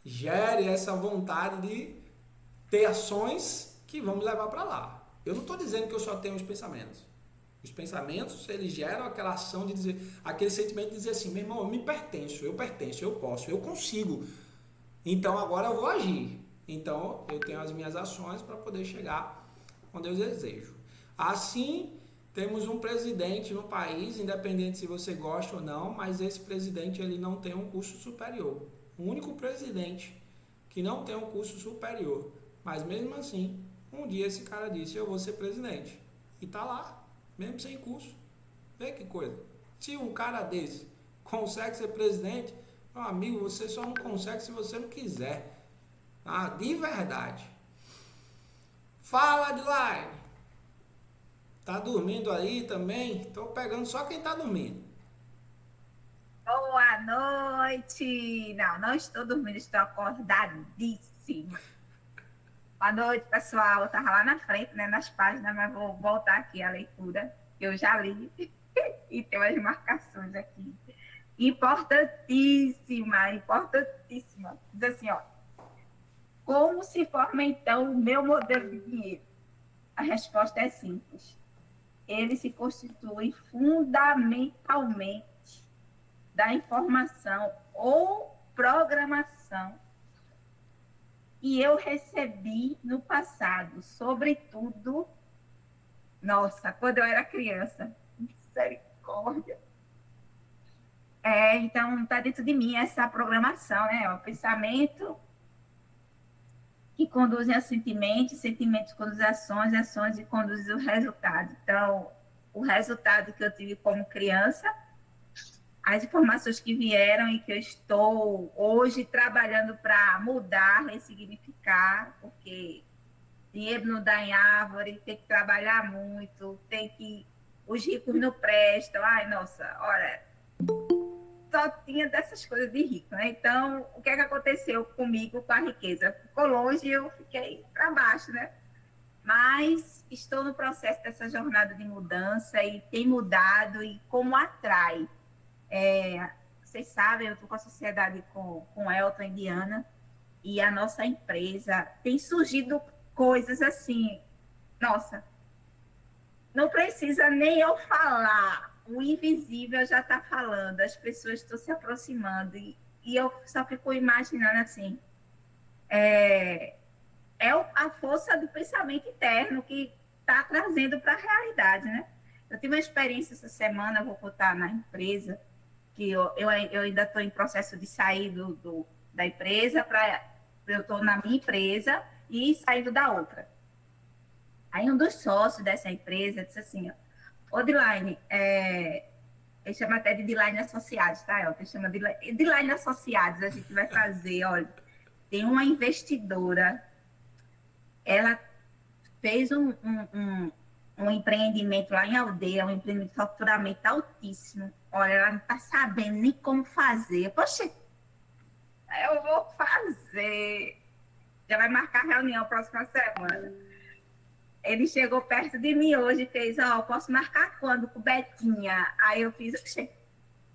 gerem essa vontade de ter ações que vão me levar para lá. Eu não estou dizendo que eu só tenho os pensamentos. Os pensamentos, eles geram aquela ação de dizer, aquele sentimento de dizer assim, meu irmão, eu me pertenço, eu posso, eu consigo. Então agora eu vou agir. Então eu tenho as minhas ações para poder chegar onde eu desejo. Assim, temos um presidente no país, independente se você gosta ou não, mas esse presidente ele não tem um curso superior. O único presidente que não tem um curso superior. Mas mesmo assim, um dia esse cara disse, eu vou ser presidente. E tá lá, mesmo sem curso. Vê que coisa. Se um cara desse consegue ser presidente, meu amigo, você só não consegue se você não quiser. Ah, de verdade. Fala, Adelaide. Tá dormindo aí também? Tô pegando só quem tá dormindo. Boa noite! Não estou dormindo, estou acordadíssima. Boa noite, pessoal. Eu estava lá na frente, né, nas páginas, mas vou voltar aqui à leitura, que eu já li. E tem umas marcações aqui. Importantíssima, importantíssima. Diz assim, ó. Como se forma, então, o meu modelo de dinheiro? A resposta é simples. Ele se constitui fundamentalmente da informação ou programação que eu recebi no passado, sobretudo, nossa, quando eu era criança. Misericórdia. Então, está dentro de mim essa programação, né? O pensamento que conduzem a sentimentos, sentimentos conduzem a ações, ações e conduzem o resultado. Então, o resultado que eu tive como criança, as informações que vieram e que eu estou hoje trabalhando para mudar, ressignificar, porque dinheiro não dá em árvore, tem que trabalhar muito, os ricos não prestam. Ai, nossa, olha, só tinha dessas coisas de rico, né? Então, o que é que aconteceu comigo com a riqueza? Ficou longe e eu fiquei para baixo, né? Mas estou no processo dessa jornada de mudança e tem mudado e como atrai. Vocês sabem, eu estou com a sociedade com Elton e Diana e a nossa empresa tem surgido coisas assim, nossa, não precisa nem eu falar, o invisível já está falando, as pessoas estão se aproximando e eu só fico imaginando assim, a força do pensamento interno que está trazendo para a realidade, né? Eu tive uma experiência essa semana, vou contar na empresa, que eu ainda estou em processo de sair da empresa, eu estou na minha empresa e saindo da outra. Aí um dos sócios dessa empresa disse assim, ô Dilaine, ele chama até de Dilaine Associados, tá? Ele chama de Dilaine Associados, a gente vai fazer, olha, tem uma investidora, ela fez um empreendimento lá em Aldeia, um empreendimento de faturamento altíssimo. Olha, ela não está sabendo nem como fazer. Poxa, eu vou fazer. Já vai marcar reunião próxima semana. Ele chegou perto de mim hoje e fez, posso marcar quando? Com Betinha. Aí eu fiz,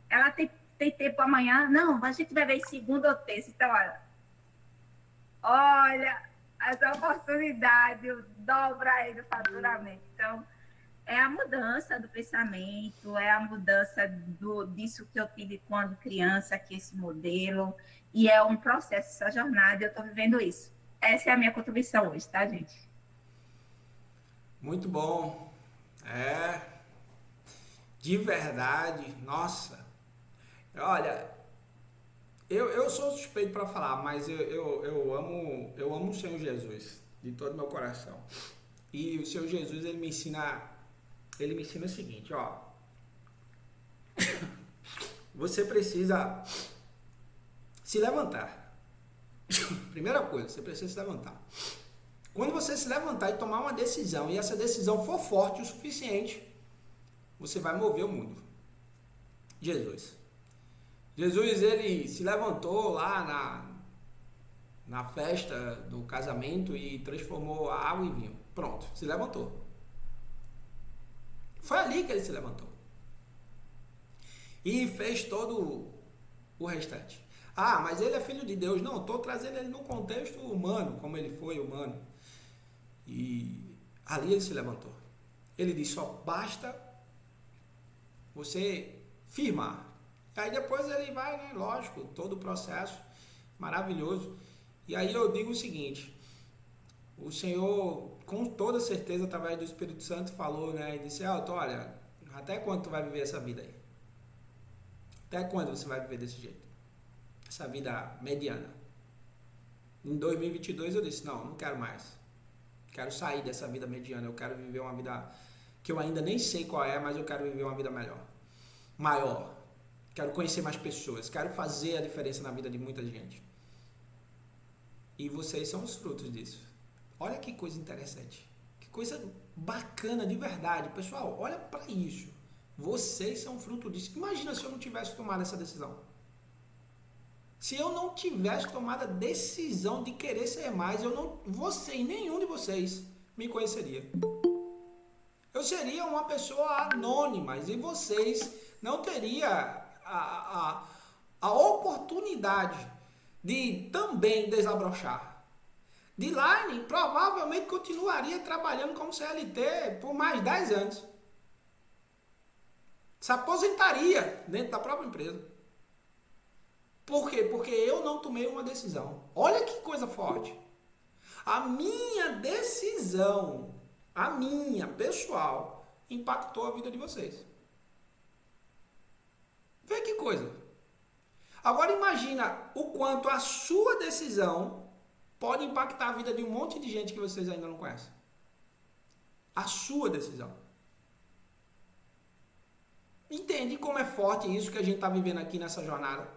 ela tem tempo amanhã? Não, a gente vai ver segunda ou terça. Então, olha, essa oportunidade dobra aí do faturamento. Então, é a mudança do pensamento, é a mudança disso que eu tive quando criança, que esse modelo, e é um processo, essa jornada, eu estou vivendo isso. Essa é a minha contribuição hoje, tá, gente? Muito bom. De verdade, nossa. Olha, eu sou suspeito para falar, mas eu amo o Senhor Jesus de todo o meu coração. E o Senhor Jesus, ele me ensina o seguinte, você precisa se levantar. Primeira coisa, você precisa se levantar. Quando você se levantar e tomar uma decisão, e essa decisão for forte o suficiente, você vai mover o mundo. Jesus, ele se levantou lá na festa do casamento e transformou a água em vinho. Pronto, se levantou. Foi ali que ele se levantou. E fez todo o restante. Mas ele é filho de Deus. Não, estou trazendo ele num contexto humano, como ele foi humano. E ali ele se levantou. Ele disse, só basta você firmar. Aí depois ele vai, né? Lógico, todo o processo maravilhoso. E aí eu digo o seguinte, o Senhor, com toda certeza, através do Espírito Santo, falou, né? E disse, olha, até quando tu vai viver essa vida aí? Até quando você vai viver desse jeito? Essa vida mediana. Em 2022 eu disse, não quero mais. Quero sair dessa vida mediana, eu quero viver uma vida que eu ainda nem sei qual é, mas eu quero viver uma vida maior. Quero conhecer mais pessoas, quero fazer a diferença na vida de muita gente. E vocês são os frutos disso. Olha que coisa interessante, que coisa bacana de verdade. Pessoal, olha para isso. Vocês são fruto disso. Imagina se eu não tivesse tomado essa decisão. Se eu não tivesse tomado a decisão de querer ser mais, você e nenhum de vocês me conheceria. Eu seria uma pessoa anônima e vocês não teriam a oportunidade de também desabrochar. Deline provavelmente continuaria trabalhando como CLT por mais 10 anos. Se aposentaria dentro da própria empresa. Por quê? Porque eu não tomei uma decisão. Olha que coisa forte. A minha decisão, a minha pessoal, impactou a vida de vocês. Vê que coisa. Agora imagina o quanto a sua decisão pode impactar a vida de um monte de gente que vocês ainda não conhecem. A sua decisão. Entende como é forte isso que a gente está vivendo aqui nessa jornada?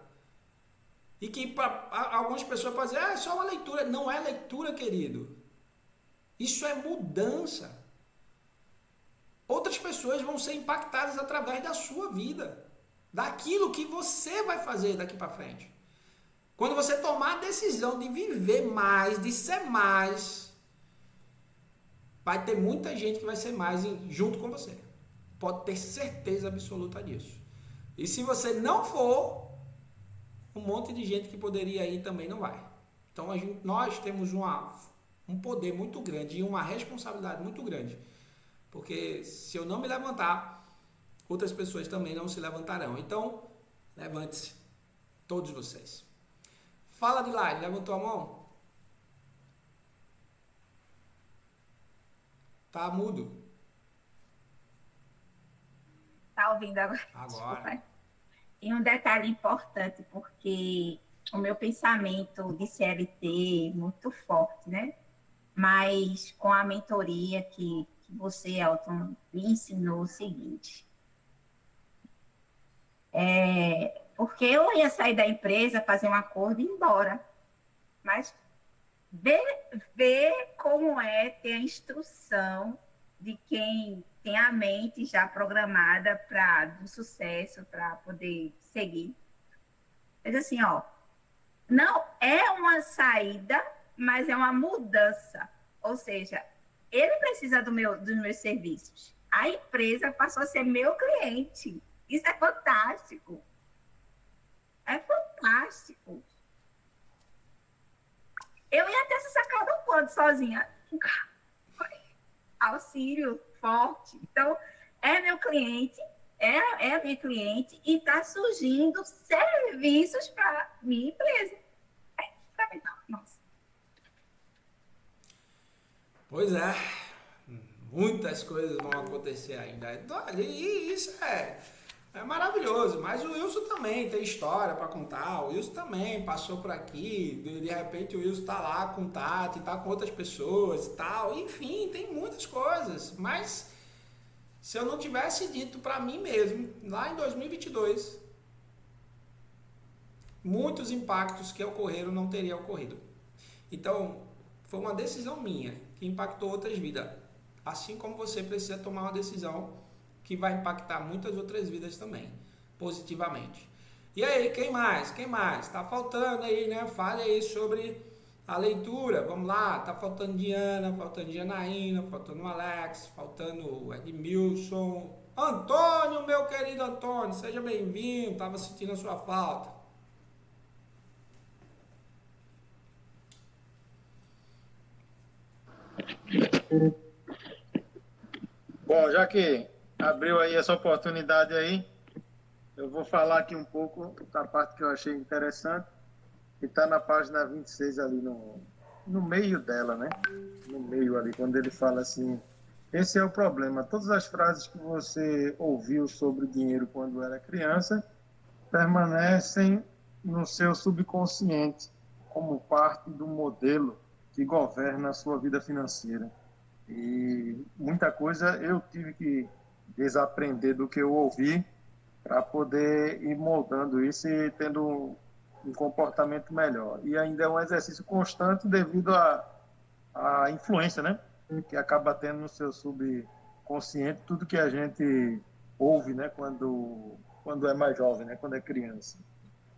E que algumas pessoas podem dizer, é só uma leitura. Não é leitura, querido. Isso é mudança. Outras pessoas vão ser impactadas através da sua vida. Daquilo que você vai fazer daqui para frente. Quando você tomar a decisão de viver mais, de ser mais, vai ter muita gente que vai ser mais junto com você. Pode ter certeza absoluta disso. E se você não for, um monte de gente que poderia ir também não vai. Então nós temos um poder muito grande e uma responsabilidade muito grande. Porque se eu não me levantar, outras pessoas também não se levantarão. Então, levante-se, todos vocês. Fala de lá, levantou a mão? Tá mudo. Tá ouvindo agora? Agora. Desculpa. E um detalhe importante, porque o meu pensamento de CLT é muito forte, né? Mas com a mentoria que você, Elton, me ensinou o seguinte. Porque eu ia sair da empresa, fazer um acordo e ir embora. Mas ver como é ter a instrução de quem tem a mente já programada do sucesso, para poder seguir. Mas assim, não é uma saída, mas é uma mudança. Ou seja, ele precisa dos meus serviços. A empresa passou a ser meu cliente. Isso é fantástico. É fantástico. Eu ia ter se sacado um quanto sozinha. Auxílio forte. Então, é meu cliente, é a minha cliente e está surgindo serviços para minha empresa. É fundamental. Nossa. Pois é. Muitas coisas vão acontecer ainda. E isso é maravilhoso. Mas o Wilson também tem história para contar. O Wilson também passou por aqui. De repente o Wilson está lá com o Tati, está com outras pessoas e tal. Enfim, tem muitas coisas. Mas se eu não tivesse dito para mim mesmo, lá em 2022, muitos impactos que ocorreram não teriam ocorrido. Então, foi uma decisão minha que impactou outras vidas. Assim como você precisa tomar uma decisão que vai impactar muitas outras vidas também, positivamente. E aí, quem mais? Quem mais? Tá faltando aí, né? Fale aí sobre a leitura. Vamos lá, tá faltando Diana, faltando Janaína, faltando Alex, faltando Edmilson. Antônio, meu querido Antônio, seja bem-vindo, tava sentindo a sua falta. Bom, já que abriu aí essa oportunidade aí, eu vou falar aqui um pouco da parte que eu achei interessante, que está na página 26 ali no meio dela, né? No meio ali, quando ele fala assim, esse é o problema, todas as frases que você ouviu sobre dinheiro quando era criança permanecem no seu subconsciente como parte do modelo que governa a sua vida financeira. E muita coisa eu tive que desaprender do que eu ouvi para poder ir moldando isso e tendo um comportamento melhor. E ainda é um exercício constante devido à influência, né? Que acaba tendo no seu subconsciente tudo que a gente ouve, né? Quando é mais jovem, né? Quando é criança.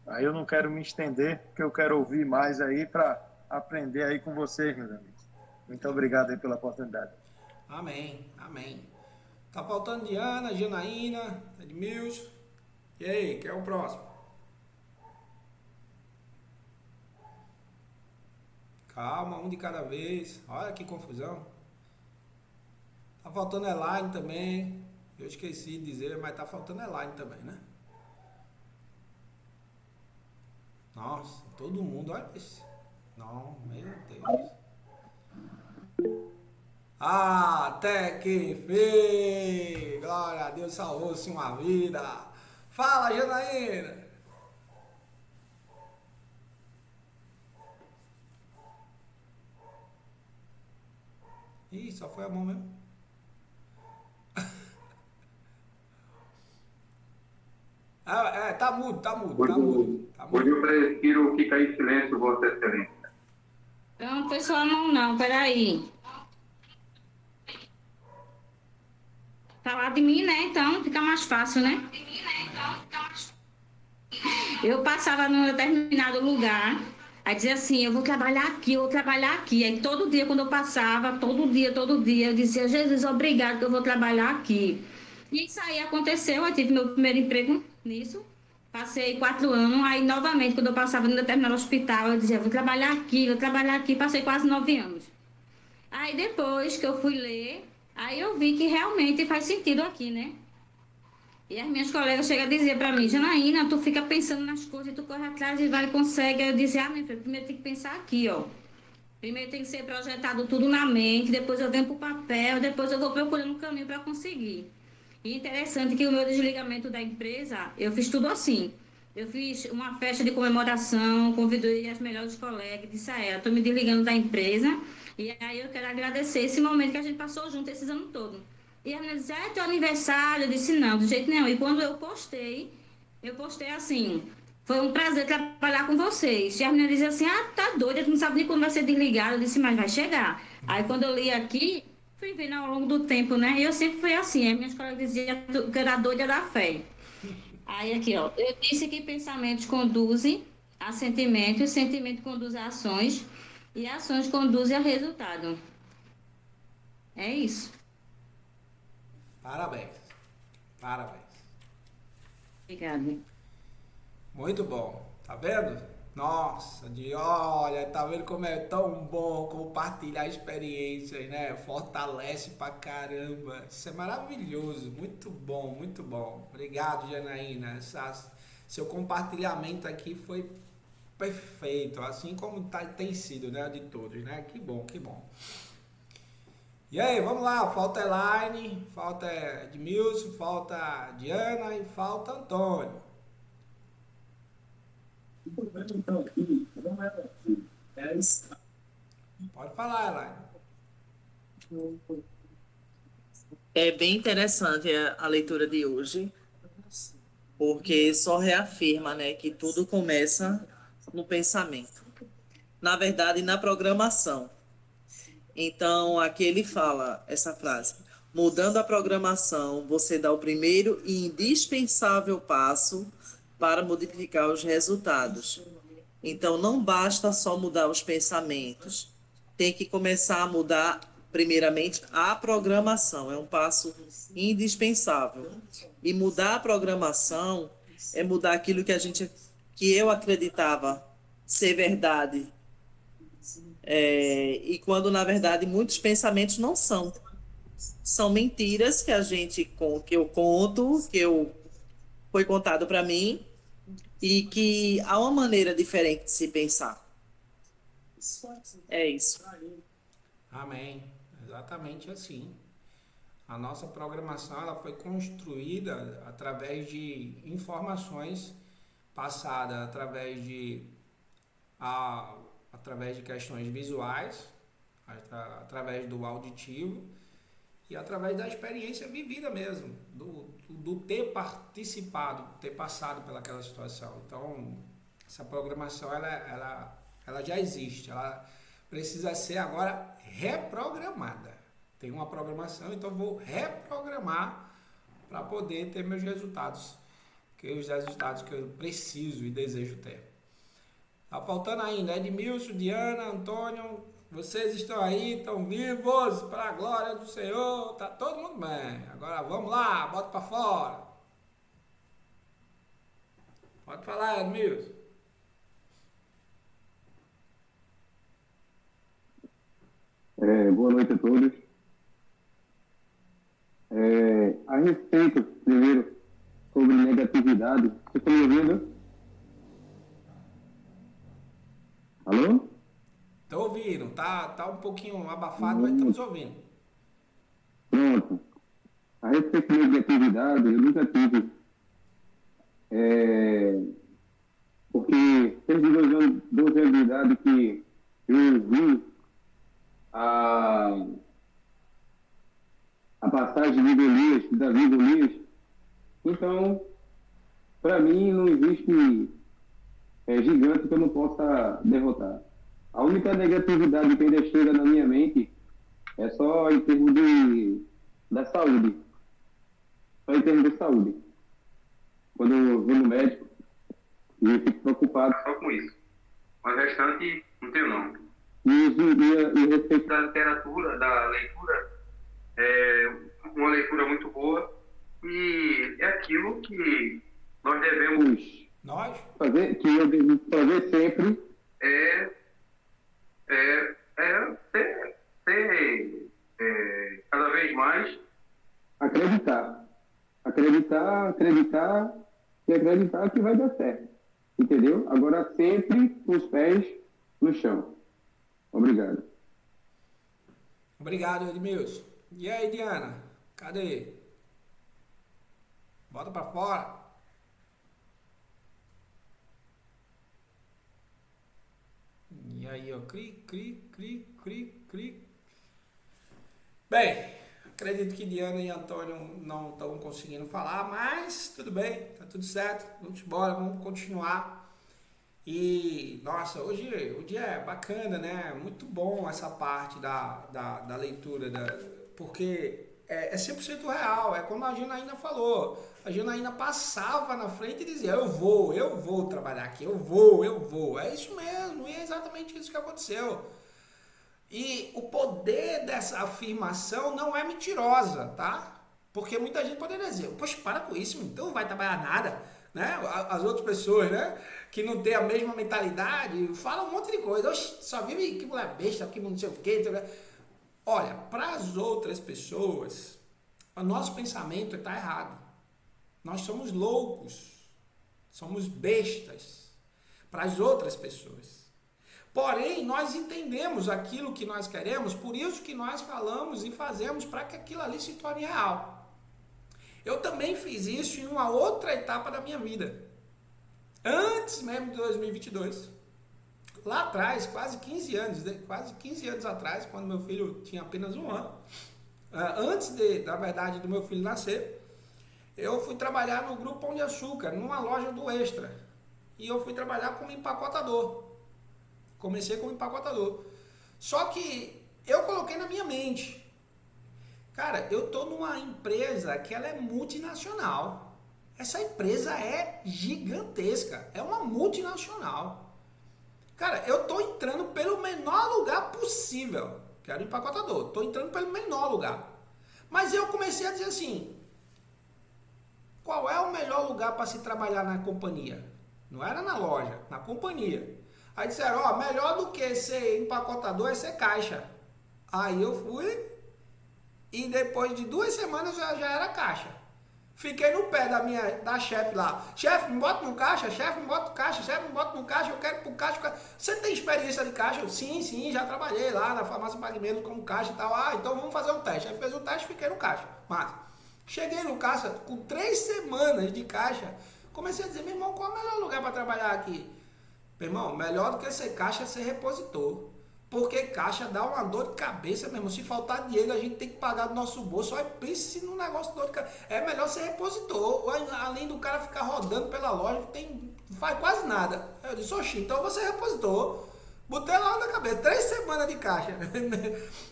Aí eu não quero me estender, porque eu quero ouvir mais aí para aprender aí com vocês, meus amigos. Muito obrigado aí pela oportunidade. Amém, amém. Tá faltando Diana, Janaína, Edmilson. E aí, quem é o próximo? Calma, um de cada vez. Olha que confusão. Tá faltando Elaine também. Eu esqueci de dizer, mas tá faltando Elaine também, né? Nossa, todo mundo, olha isso. Não, meu Deus. Ah, até que enfim! Glória a Deus, salvou-se uma vida. Fala, Janaína! Ih, só foi a mão mesmo. Tá mudo, tá mudo, tá mudo. Tá mudo. Hoje eu prefiro ficar em silêncio, Vossa Excelência. Não foi só a mão, não, peraí. Falar de mim, né? Então fica mais fácil, né? Eu passava num determinado lugar, aí dizia assim, eu vou trabalhar aqui, eu vou trabalhar aqui. Aí todo dia, quando eu passava, todo dia, eu dizia, Jesus, obrigado que eu vou trabalhar aqui. E isso aí aconteceu, eu tive meu primeiro emprego nisso. Passei 4 anos, aí novamente, quando eu passava num determinado hospital, eu dizia, vou trabalhar aqui, passei quase 9 anos. Aí depois que eu fui ler, aí eu vi que realmente faz sentido aqui, né? E as minhas colegas chegam a dizer para mim, Janaína, tu fica pensando nas coisas, tu corre atrás e vai e consegue. Aí eu dizia, minha filha, primeiro tem que pensar aqui, ó. Primeiro tem que ser projetado tudo na mente, depois eu venho pro papel, depois eu vou procurando um caminho para conseguir. E interessante que o meu desligamento da empresa, eu fiz tudo assim. Eu fiz uma festa de comemoração, convidei as melhores colegas, disse a ela, estou me desligando da empresa, e aí eu quero agradecer esse momento que a gente passou junto esses anos todos. E a menina disse, é teu aniversário? Eu disse, não, do jeito nenhum. E quando eu postei assim, foi um prazer trabalhar com vocês. E a menina dizia assim, tá doida, tu não sabe nem quando vai ser desligado. Eu disse, mas vai chegar. Aí quando eu li aqui, fui vendo ao longo do tempo, né? E eu sempre fui assim, as minhas colegas diziam que eu era doida da fé. Aí aqui, ó, eu disse que pensamentos conduzem a sentimentos, sentimento conduz a ações, e ações conduzem a resultado. É isso. Parabéns. Parabéns. Obrigada. Muito bom. Tá vendo? Nossa, olha, tá vendo como é tão bom compartilhar experiências, né? Fortalece pra caramba. Isso é maravilhoso. Muito bom, muito bom. Obrigado, Janaína. Seu compartilhamento aqui foi perfeito, assim como tem sido, né? De todos, né? Que bom, que bom. E aí, vamos lá, falta Elaine, falta Edmilson, falta Diana e falta Antônio. Pode falar, Elaine. É bem interessante a leitura de hoje, porque só reafirma, né, que tudo começa no pensamento. Na verdade, na programação. Então, aqui ele fala essa frase: mudando a programação, você dá o primeiro e indispensável passo para modificar os resultados. Então, não basta só mudar os pensamentos, tem que começar a mudar, primeiramente, a programação. É um passo indispensável. E mudar a programação é mudar aquilo que eu acreditava ser verdade. E quando, na verdade, muitos pensamentos não são. São mentiras que eu conto, foi contado para mim, e que há uma maneira diferente de se pensar. É isso. Amém. Exatamente assim. A nossa programação ela foi construída através de informações passadas, através de questões visuais, através do auditivo e através da experiência vivida mesmo, do ter participado, ter passado pelaquela situação. Então, essa programação ela já existe, ela precisa ser agora reprogramada. Tem uma programação, então vou reprogramar para poder ter meus resultados, os resultados que eu preciso e desejo ter. Tá faltando ainda Edmilson, Diana, Antônio, Vocês estão aí, estão vivos, para a glória do Senhor, tá todo mundo bem. Agora vamos lá, bota para fora. Pode falar, Edmilson. Boa noite a todos. A respeito, primeiro, sobre negatividade, vocês estão me ouvindo? Alô? Tô ouvindo, tá um pouquinho abafado, mas estamos ouvindo. Pronto. A respeito de negatividade, eu nunca tive. Porque desde 12 anos de idade que eu vi a passagem de Golias, Davi e Golias, então, para mim, não existe gigante que eu não possa derrotar. A única negatividade que ainda chega na minha mente é só em termos da saúde. Só em termos de saúde. Quando eu vou no médico, eu fico preocupado só com isso. Mas o restante, não tenho não. E respeito Da literatura, da leitura, é uma leitura muito boa e é aquilo que nós devemos fazer, que eu devo fazer sempre cada vez mais acreditar e acreditar que vai dar certo, entendeu? Agora sempre com os pés no chão. Obrigado. Obrigado, Edmilson. E aí, Diana? Cadê? Bota pra fora. E aí, ó, cri. Bem, acredito que Diana e Antônio não estão conseguindo falar, mas tudo bem, tá tudo certo. Vamos embora, vamos continuar. E, nossa, hoje o dia é bacana, né? Muito bom essa parte da leitura, porque é 100% real. É como a Janaína falou. A Janaína passava na frente e dizia: eu vou trabalhar aqui, eu vou. É isso mesmo, e é exatamente isso que aconteceu. E o poder dessa afirmação não é mentirosa, tá? Porque muita gente poderia dizer: poxa, para com isso, então não vai trabalhar nada, né? As outras pessoas, né? Que não tem a mesma mentalidade, falam um monte de coisa. Oxe, só vive que mulher besta, que não sei o quê. Olha, para as outras pessoas, o nosso pensamento está errado. Nós somos loucos, somos bestas para as outras pessoas. Porém, nós entendemos aquilo que nós queremos, por isso que nós falamos e fazemos para que aquilo ali se torne real. Eu também fiz isso em uma outra etapa da minha vida. Antes mesmo de 2022. Lá atrás, quase 15 anos atrás, quando meu filho tinha apenas 1 ano, antes da verdade do meu filho nascer, eu fui trabalhar no Grupo Pão de Açúcar, numa loja do Extra. E eu fui trabalhar como empacotador. Comecei como empacotador. Só que eu coloquei na minha mente: cara, eu tô numa empresa que ela é multinacional. Essa empresa é gigantesca, é uma multinacional. Cara, eu tô entrando pelo menor lugar possível. Quero empacotador, tô entrando pelo menor lugar. Mas eu comecei a dizer assim: qual é o melhor lugar para se trabalhar na companhia? Não era na loja, na companhia. Aí disseram: ó, melhor do que ser empacotador é ser caixa. Aí eu fui e depois de 2 semanas já era caixa. Fiquei no pé da chefe lá. Chefe, me bota no caixa, chefe, me bota no caixa, chefe, me bota no caixa, eu quero ir pro caixa. Você tem experiência de caixa? Eu, sim, já trabalhei lá na farmácia Pague Menos como caixa e tal. Ah, então vamos fazer um teste. Aí fez o teste, fiquei no caixa. Mas cheguei no caixa, com 3 semanas de caixa, comecei a dizer: meu irmão, qual é o melhor lugar para trabalhar aqui? Meu irmão, melhor do que ser caixa é ser repositor. Porque caixa dá uma dor de cabeça mesmo. Se faltar dinheiro, a gente tem que pagar do nosso bolso. Aí pense no negócio de dor de cabeça. É melhor ser repositor. Além do cara ficar rodando pela loja, faz quase nada. Eu disse: oxi, então eu vou ser repositor. Botei lá na cabeça, 3 semanas de caixa.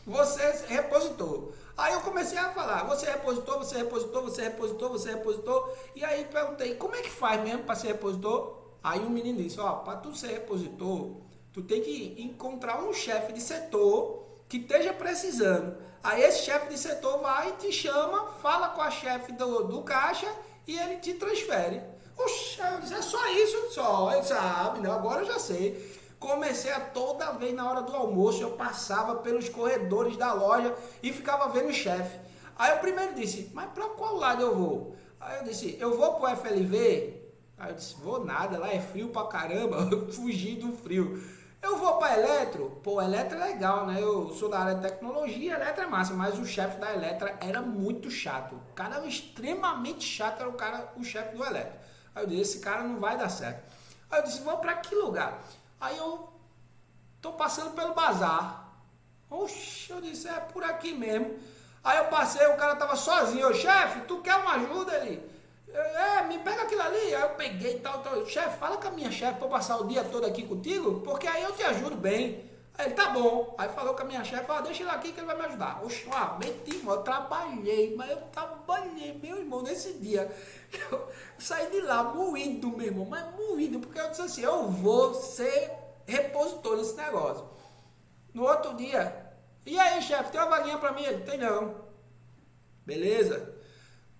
Você é repositor. Aí eu comecei a falar: você é repositor, você é repositor, você é repositor, você é repositor. E aí perguntei: como é que faz mesmo para ser repositor? Aí o menino disse: ó, para tu ser repositor, Tu tem que encontrar um chefe de setor que esteja precisando. Aí esse chefe de setor vai, te chama, fala com a chefe do caixa e ele te transfere. Oxe, eu disse, é só isso? Só, ele sabe, né? Agora eu já sei. Comecei a toda vez na hora do almoço, eu passava pelos corredores da loja e ficava vendo o chefe. Aí eu primeiro disse, mas para qual lado eu vou? Aí eu disse, eu vou pro FLV? Aí eu disse, vou nada, lá é frio pra caramba, eu fugi do frio. Eu vou para Eletro? Pô, Eletro é legal, né? Eu sou da área de tecnologia, Eletro é massa, mas o chefe da Eletro era muito chato. O cara era extremamente chato, era o chefe do Eletro. Aí eu disse, esse cara não vai dar certo. Aí eu disse, vou para que lugar? Aí eu tô passando pelo bazar. Oxe, eu disse, é por aqui mesmo. Aí eu passei, o cara tava sozinho. Eu, chefe, tu quer uma ajuda? Ele, me pega aquilo ali. Aí eu peguei e tal. Chefe, fala com a minha chefe pra eu passar o dia todo aqui contigo, porque aí eu te ajudo bem. Aí ele, tá bom. Aí falou com a minha chefe, deixa ele aqui que ele vai me ajudar. Oxe, eu trabalhei, meu irmão, nesse dia. Eu saí de lá moído, meu irmão, mas moído, porque eu disse assim, eu vou ser repositor nesse negócio. No outro dia, e aí, chefe, tem uma vaguinha pra mim? Ele, tem não. Beleza.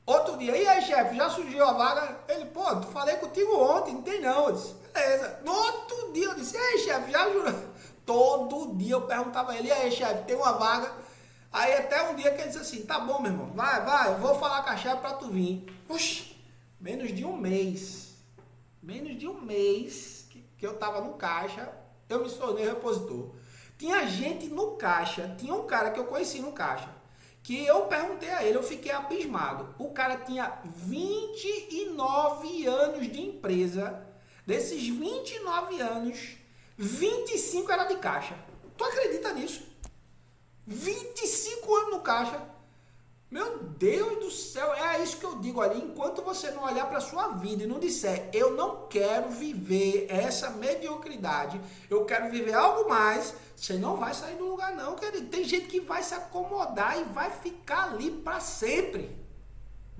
Outro dia, e aí, chefe, já surgiu a vaga? Ele, pô, falei contigo ontem, não tem não. Eu disse, beleza. No outro dia, eu disse, e aí, chefe, já jurou? Todo dia eu perguntava a ele, e aí, chefe, tem uma vaga? Aí até um dia que ele disse assim, tá bom, meu irmão, vai, eu vou falar com a chefe pra tu vir. Puxa, menos de um mês que eu tava no caixa, eu me tornei repositor. Tinha gente no caixa, tinha um cara que eu conheci no caixa, que eu perguntei a ele, eu fiquei abismado. O cara tinha 29 anos de empresa, desses 29 anos, 25 era de caixa. Tu acredita nisso? 25 anos no caixa. Meu Deus do céu, é isso que eu digo ali. Enquanto você não olhar para sua vida e não disser, eu não quero viver essa mediocridade, eu quero viver algo mais, você não vai sair do lugar não, querido. Tem gente que vai se acomodar e vai ficar ali para sempre.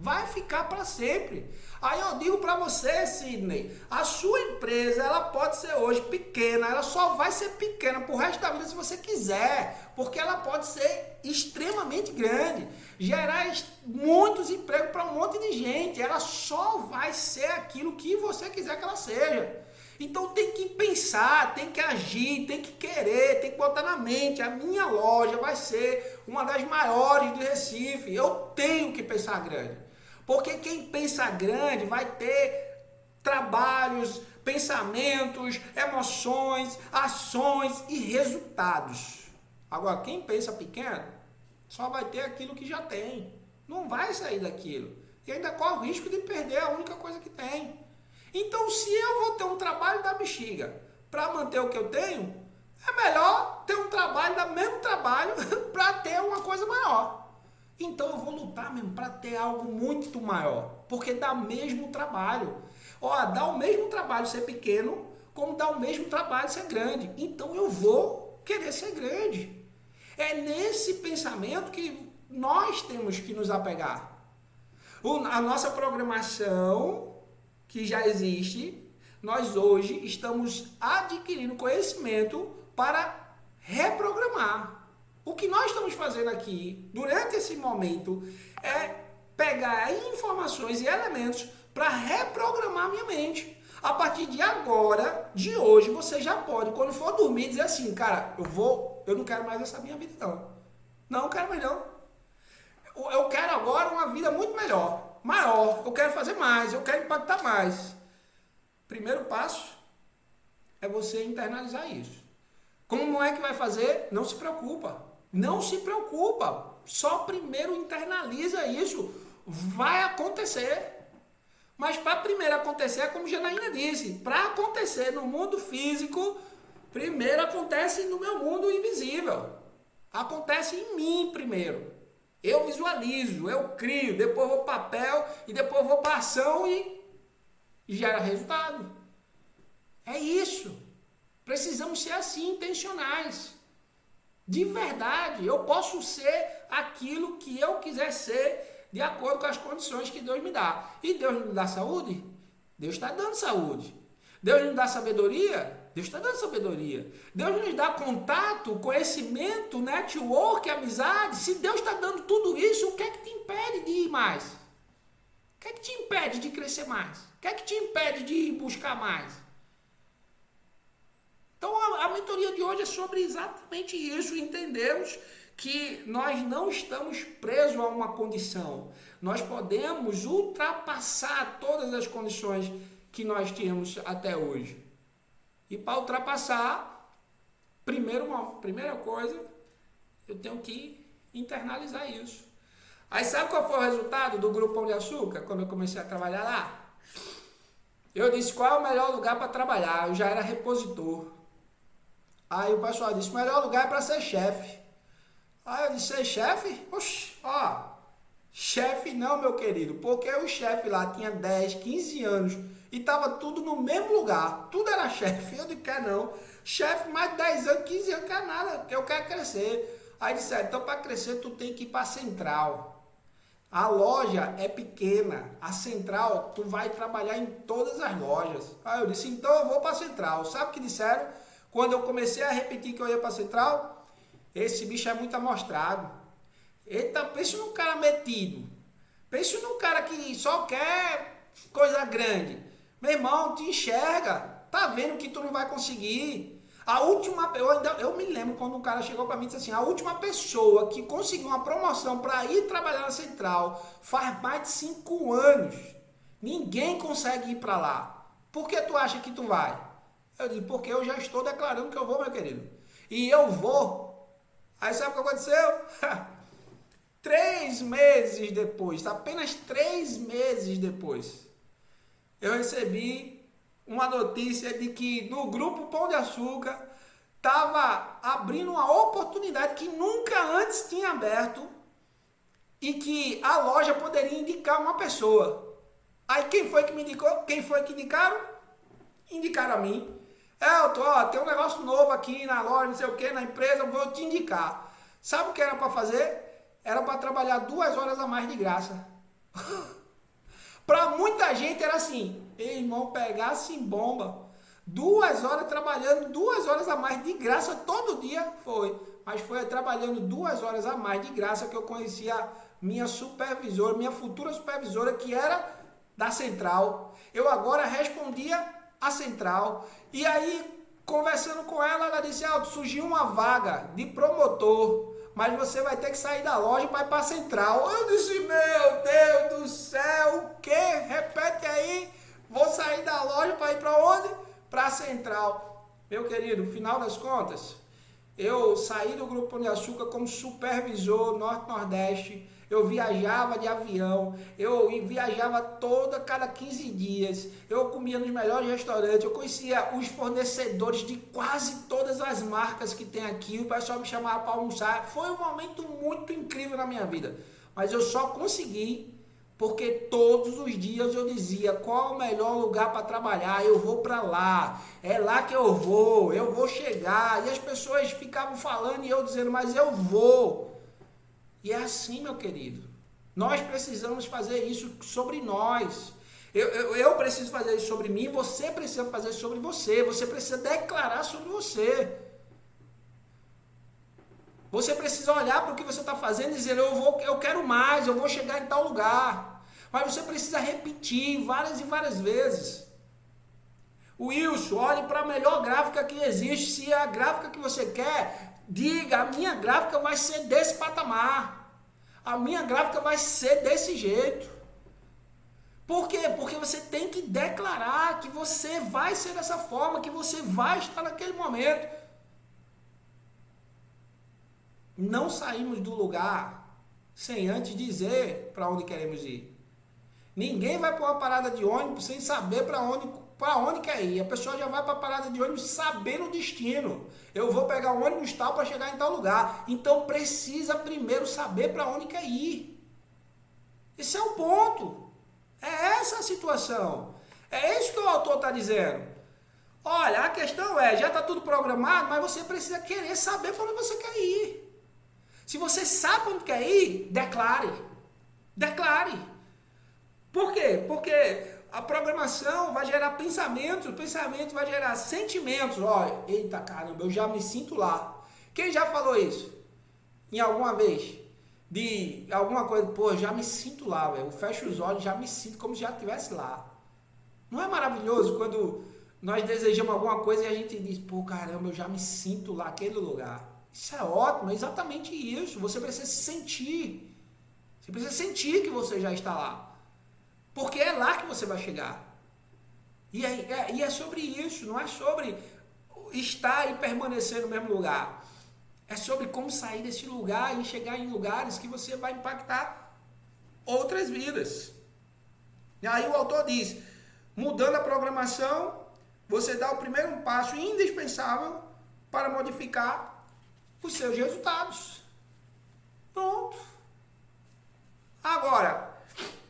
Vai ficar para sempre. Aí eu digo para você, Sidney, a sua empresa, ela pode ser hoje pequena, ela só vai ser pequena pro resto da vida se você quiser, porque ela pode ser extremamente grande, gerar muitos empregos para um monte de gente, ela só vai ser aquilo que você quiser que ela seja. Então tem que pensar, tem que agir, tem que querer, tem que botar na mente, a minha loja vai ser uma das maiores do Recife, eu tenho que pensar grande. Porque quem pensa grande vai ter trabalhos, pensamentos, emoções, ações e resultados. Agora, quem pensa pequeno só vai ter aquilo que já tem. Não vai sair daquilo. E ainda corre o risco de perder a única coisa que tem. Então, se eu vou ter um trabalho da bexiga para manter o que eu tenho, é melhor ter um trabalho, do mesmo trabalho, para ter uma coisa maior. Então eu vou lutar mesmo para ter algo muito maior, porque dá o mesmo trabalho. Dá o mesmo trabalho ser pequeno, como dá o mesmo trabalho ser grande. Então eu vou querer ser grande. É nesse pensamento que nós temos que nos apegar. A nossa programação, que já existe, nós hoje estamos adquirindo conhecimento para reprogramar. O que nós estamos fazendo aqui, durante esse momento, é pegar informações e elementos para reprogramar a minha mente. A partir de agora, de hoje, você já pode, quando for dormir, dizer assim, cara, eu não quero mais essa minha vida, não. Não quero mais, não. Eu quero agora uma vida muito melhor, maior. Eu quero fazer mais, eu quero impactar mais. Primeiro passo é você internalizar isso. Como é que vai fazer? Não se preocupa. Não se preocupa, só primeiro internaliza isso, vai acontecer. Mas para primeiro acontecer, é como Janaína disse, para acontecer no mundo físico, primeiro acontece no meu mundo invisível. Acontece em mim primeiro. Eu visualizo, eu crio, depois vou para papel e depois vou para ação e gera resultado. É isso. Precisamos ser assim, intencionais. De verdade, eu posso ser aquilo que eu quiser ser de acordo com as condições que Deus me dá. E Deus me dá saúde? Deus está dando saúde. Deus me dá sabedoria? Deus está dando sabedoria. Deus nos dá contato, conhecimento, network, amizade. Se Deus está dando tudo isso, o que é que te impede de ir mais? O que é que te impede de crescer mais? O que é que te impede de ir buscar mais? Então a mentoria de hoje é sobre exatamente isso. Entendemos que nós não estamos presos a uma condição. Nós podemos ultrapassar todas as condições que nós tínhamos até hoje. E para ultrapassar, primeira coisa, eu tenho que internalizar isso. Aí sabe qual foi o resultado do Grupo Pão de Açúcar, quando eu comecei a trabalhar lá? Eu disse, qual é o melhor lugar para trabalhar? Eu já era repositor. Aí o pessoal disse, o melhor lugar é para ser chefe. Aí eu disse, ser chefe? Oxi, chefe não, meu querido, porque o chefe lá tinha 10, 15 anos e tava tudo no mesmo lugar, tudo era chefe. Eu disse, quer não, chefe mais de 10 anos, 15 anos, quer nada, eu quero crescer. Aí disseram, então para crescer tu tem que ir para a central. A loja é pequena, a central tu vai trabalhar em todas as lojas. Aí eu disse, então eu vou para a central. Sabe o que disseram? Quando eu comecei a repetir que eu ia para a central, esse bicho é muito amostrado. Eita, pensa num cara metido. Pensa num cara que só quer coisa grande. Meu irmão, te enxerga. Tá vendo que tu não vai conseguir. Eu me lembro quando um cara chegou para mim e disse assim, a última pessoa que conseguiu uma promoção para ir trabalhar na central faz mais de 5 anos. Ninguém consegue ir para lá. Por que tu acha que tu vai? Eu disse, porque eu já estou declarando que eu vou, meu querido. E eu vou. Aí sabe o que aconteceu? 3 meses depois, apenas 3 meses depois, eu recebi uma notícia de que no Grupo Pão de Açúcar estava abrindo uma oportunidade que nunca antes tinha aberto e que a loja poderia indicar uma pessoa. Aí quem foi que me indicou? Quem foi que indicaram? Indicaram a mim. Tem um negócio novo aqui na loja, não sei o que, na empresa, eu vou te indicar. Sabe o que era para fazer? Era para trabalhar 2 horas a mais de graça. Para muita gente era assim, irmão, pegasse em bomba, 2 horas trabalhando, 2 horas a mais de graça todo dia, foi. Mas foi trabalhando 2 horas a mais de graça que eu conhecia minha supervisora, minha futura supervisora, que era da central. Eu agora respondia à central. E aí, conversando com ela, ela disse, surgiu uma vaga de promotor, mas você vai ter que sair da loja para ir para a central. Eu disse, meu Deus do céu, o quê? Repete aí. Vou sair da loja para ir para onde? Para a central. Meu querido, no final das contas, eu saí do Grupo Pão de Açúcar como supervisor Norte-Nordeste. Eu viajava de avião, eu viajava cada 15 dias, eu comia nos melhores restaurantes, eu conhecia os fornecedores de quase todas as marcas que tem aqui, o pessoal me chamava para almoçar. Foi um momento muito incrível na minha vida, mas eu só consegui porque todos os dias eu dizia, qual o melhor lugar para trabalhar? Eu vou para lá, é lá que eu vou chegar. E as pessoas ficavam falando e eu dizendo, mas eu vou. E é assim, meu querido, nós precisamos fazer isso sobre nós. Eu preciso fazer isso sobre mim, você precisa fazer isso sobre você. Você precisa declarar sobre você. Você precisa olhar para o que você está fazendo e dizer, eu quero mais, eu vou chegar em tal lugar. Mas você precisa repetir várias e várias vezes. Wilson, olhe para a melhor gráfica que existe. Se é a gráfica que você quer, diga, a minha gráfica vai ser desse patamar. A minha gráfica vai ser desse jeito. Por quê? Porque você tem que declarar que você vai ser dessa forma, que você vai estar naquele momento. Não saímos do lugar sem antes dizer para onde queremos ir. Ninguém vai para uma parada de ônibus sem saber para onde quer ir. A pessoa já vai para a parada de ônibus sabendo o destino. Eu vou pegar o ônibus tal para chegar em tal lugar. Então precisa primeiro saber para onde quer ir. Esse é o ponto. É essa a situação. É isso que o autor está dizendo. Olha, a questão é, já está tudo programado, mas você precisa querer saber para onde você quer ir. Se você sabe para onde quer ir, declare. Declare. Por quê? Porque A programação vai gerar pensamentos, o pensamento vai gerar sentimentos. Olha, eita caramba, eu já me sinto lá. Quem já falou isso? Em alguma vez? De alguma coisa, pô, eu já me sinto lá, velho. Eu fecho os olhos, já me sinto como se já estivesse lá. Não é maravilhoso quando nós desejamos alguma coisa e a gente diz, pô, caramba, eu já me sinto lá, naquele lugar. Isso é ótimo, é exatamente isso. Você precisa se sentir. Você precisa sentir que você já está lá. Porque é lá que você vai chegar. E é sobre isso, não é sobre estar e permanecer no mesmo lugar. É sobre como sair desse lugar e chegar em lugares que você vai impactar outras vidas. E aí o autor diz, mudando a programação, você dá o primeiro passo indispensável para modificar os seus resultados. Pronto. Agora,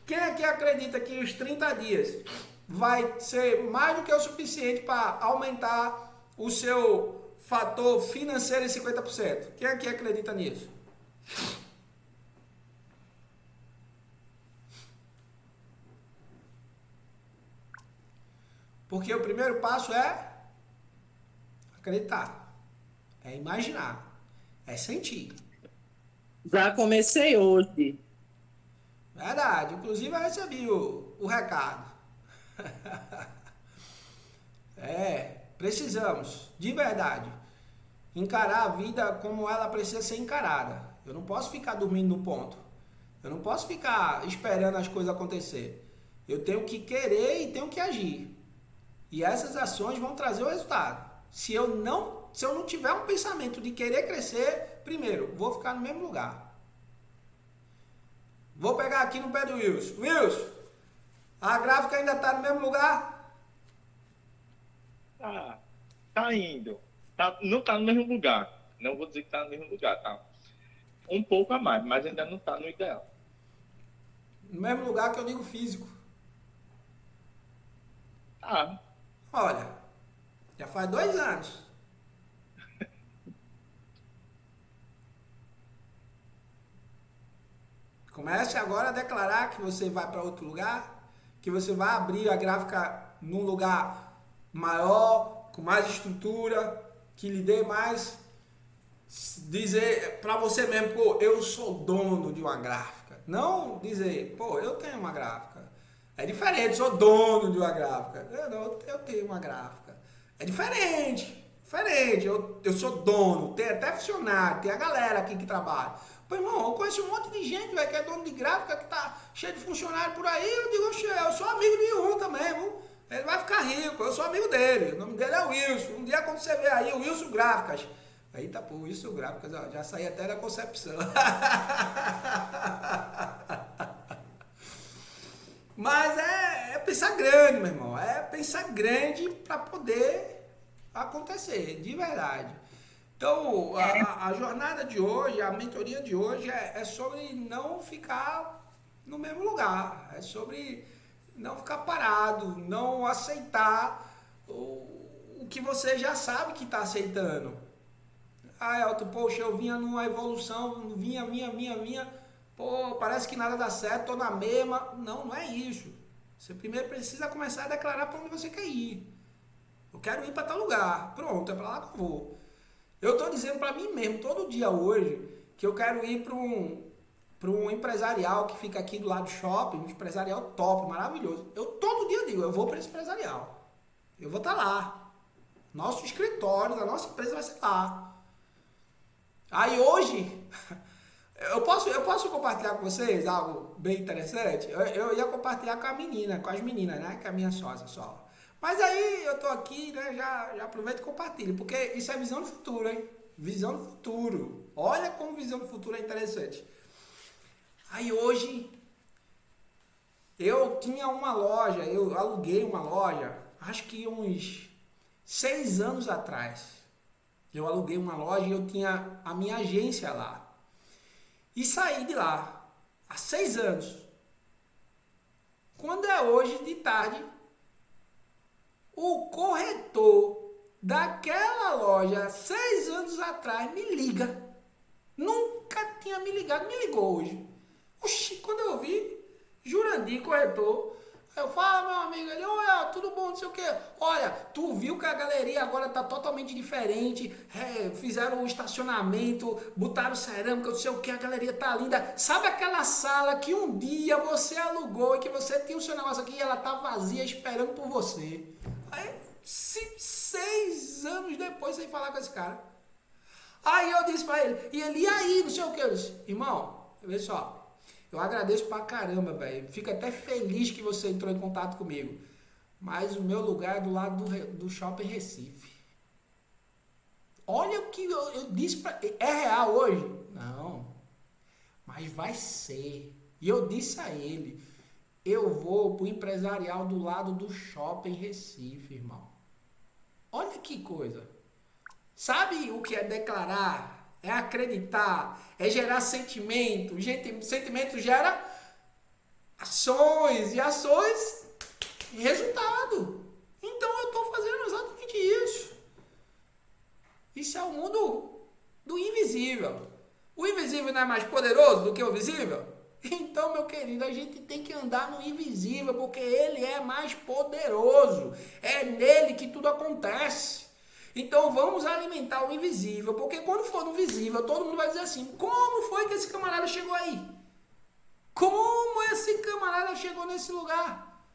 quem aqui acredita que os 30 dias vai ser mais do que o suficiente para aumentar o seu fator financeiro em 50%? Quem aqui acredita nisso? Porque o primeiro passo é acreditar, é imaginar, é sentir. Já comecei hoje. Verdade, inclusive eu recebi o recado. Precisamos, de verdade, encarar a vida como ela precisa ser encarada. Eu não posso ficar dormindo no ponto. Eu não posso ficar esperando as coisas acontecer. Eu tenho que querer e tenho que agir. E essas ações vão trazer o resultado. Se eu não tiver um pensamento de querer crescer, primeiro, vou ficar no mesmo lugar. Vou pegar aqui no pé do Wilson. Wilson, a gráfica ainda está no mesmo lugar? Tá indo. Não está no mesmo lugar. Não vou dizer que está no mesmo lugar, tá? Um pouco a mais, mas ainda não está no ideal. No mesmo lugar que eu digo físico. Tá. Olha, já faz 2 anos. Comece agora a declarar que você vai para outro lugar, que você vai abrir a gráfica num lugar maior, com mais estrutura, que lhe dê mais, dizer para você mesmo, pô, eu sou dono de uma gráfica. Não dizer, pô, eu tenho uma gráfica. É diferente, sou dono de uma gráfica. Eu tenho uma gráfica. É diferente. Eu sou dono, tem até funcionário, tem a galera aqui que trabalha. Pô, irmão, eu conheço um monte de gente, velho, que é dono de gráfica, que tá cheio de funcionário por aí. Eu digo, eu sou amigo de um também, viu? Ele vai ficar rico, eu sou amigo dele. O nome dele é Wilson. Um dia quando você vê aí, o Wilson Gráficas. Eita, pô, Wilson Gráficas, ó, já saí até da concepção. Mas é pensar grande, meu irmão. É pensar grande para poder acontecer, de verdade. Então, a jornada de hoje, a mentoria de hoje é sobre não ficar no mesmo lugar. É sobre não ficar parado, não aceitar o que você já sabe que está aceitando. Elton, poxa, eu vinha numa evolução, vinha. Pô, parece que nada dá certo, tô na mesma. Não é isso. Você primeiro precisa começar a declarar para onde você quer ir. Eu quero ir para tal lugar. Pronto, é para lá que eu vou. Eu estou dizendo para mim mesmo, todo dia hoje, que eu quero ir para um empresarial que fica aqui do lado do shopping, um empresarial top, maravilhoso. Eu todo dia digo, eu vou para esse empresarial. Eu vou estar lá. Nosso escritório da nossa empresa vai ser lá. Aí hoje, eu posso compartilhar com vocês algo bem interessante? Eu ia compartilhar com as meninas, né? Com a minha sócia só. Mas aí eu tô aqui, né? Já aproveito e compartilho, porque isso é visão do futuro, hein? Visão do futuro. Olha como visão do futuro é interessante. Aí hoje, eu tinha uma loja, eu aluguei uma loja, acho que uns 6 anos atrás. Eu aluguei uma loja e eu tinha a minha agência lá. E saí de lá há 6 anos. Quando é hoje de tarde, o corretor daquela loja, 6 anos atrás, me liga. Nunca tinha me ligado, me ligou hoje. Oxi, quando eu vi, Jurandir, corretor, Eu falo, meu amigo, ele, olha, tudo bom, não sei o quê. Olha, tu viu que a galeria agora tá totalmente diferente, fizeram um estacionamento, botaram cerâmica, não sei o que, a galeria tá linda. Sabe aquela sala que um dia você alugou e que você tinha o seu negócio aqui e ela tá vazia esperando por você? Aí, 6 anos depois, sem falar com esse cara. Aí eu disse pra ele, e aí, não sei o que, eu disse, irmão, vê só. Eu agradeço pra caramba, velho. Fico até feliz que você entrou em contato comigo. Mas o meu lugar é do lado do Shopping Recife. Olha o que eu disse pra... É real hoje? Não. Mas vai ser. E eu disse a ele, eu vou pro empresarial do lado do Shopping Recife, irmão. Olha que coisa. Sabe o que é declarar? É acreditar, é gerar sentimento. Sentimento gera ações, e ações, resultado. Então eu estou fazendo exatamente isso. Isso é o mundo do invisível. O invisível não é mais poderoso do que o visível? Então, meu querido, a gente tem que andar no invisível, porque ele é mais poderoso. É nele que tudo acontece. Então vamos alimentar o invisível, porque quando for no visível, todo mundo vai dizer assim, como foi que esse camarada chegou aí? Como esse camarada chegou nesse lugar?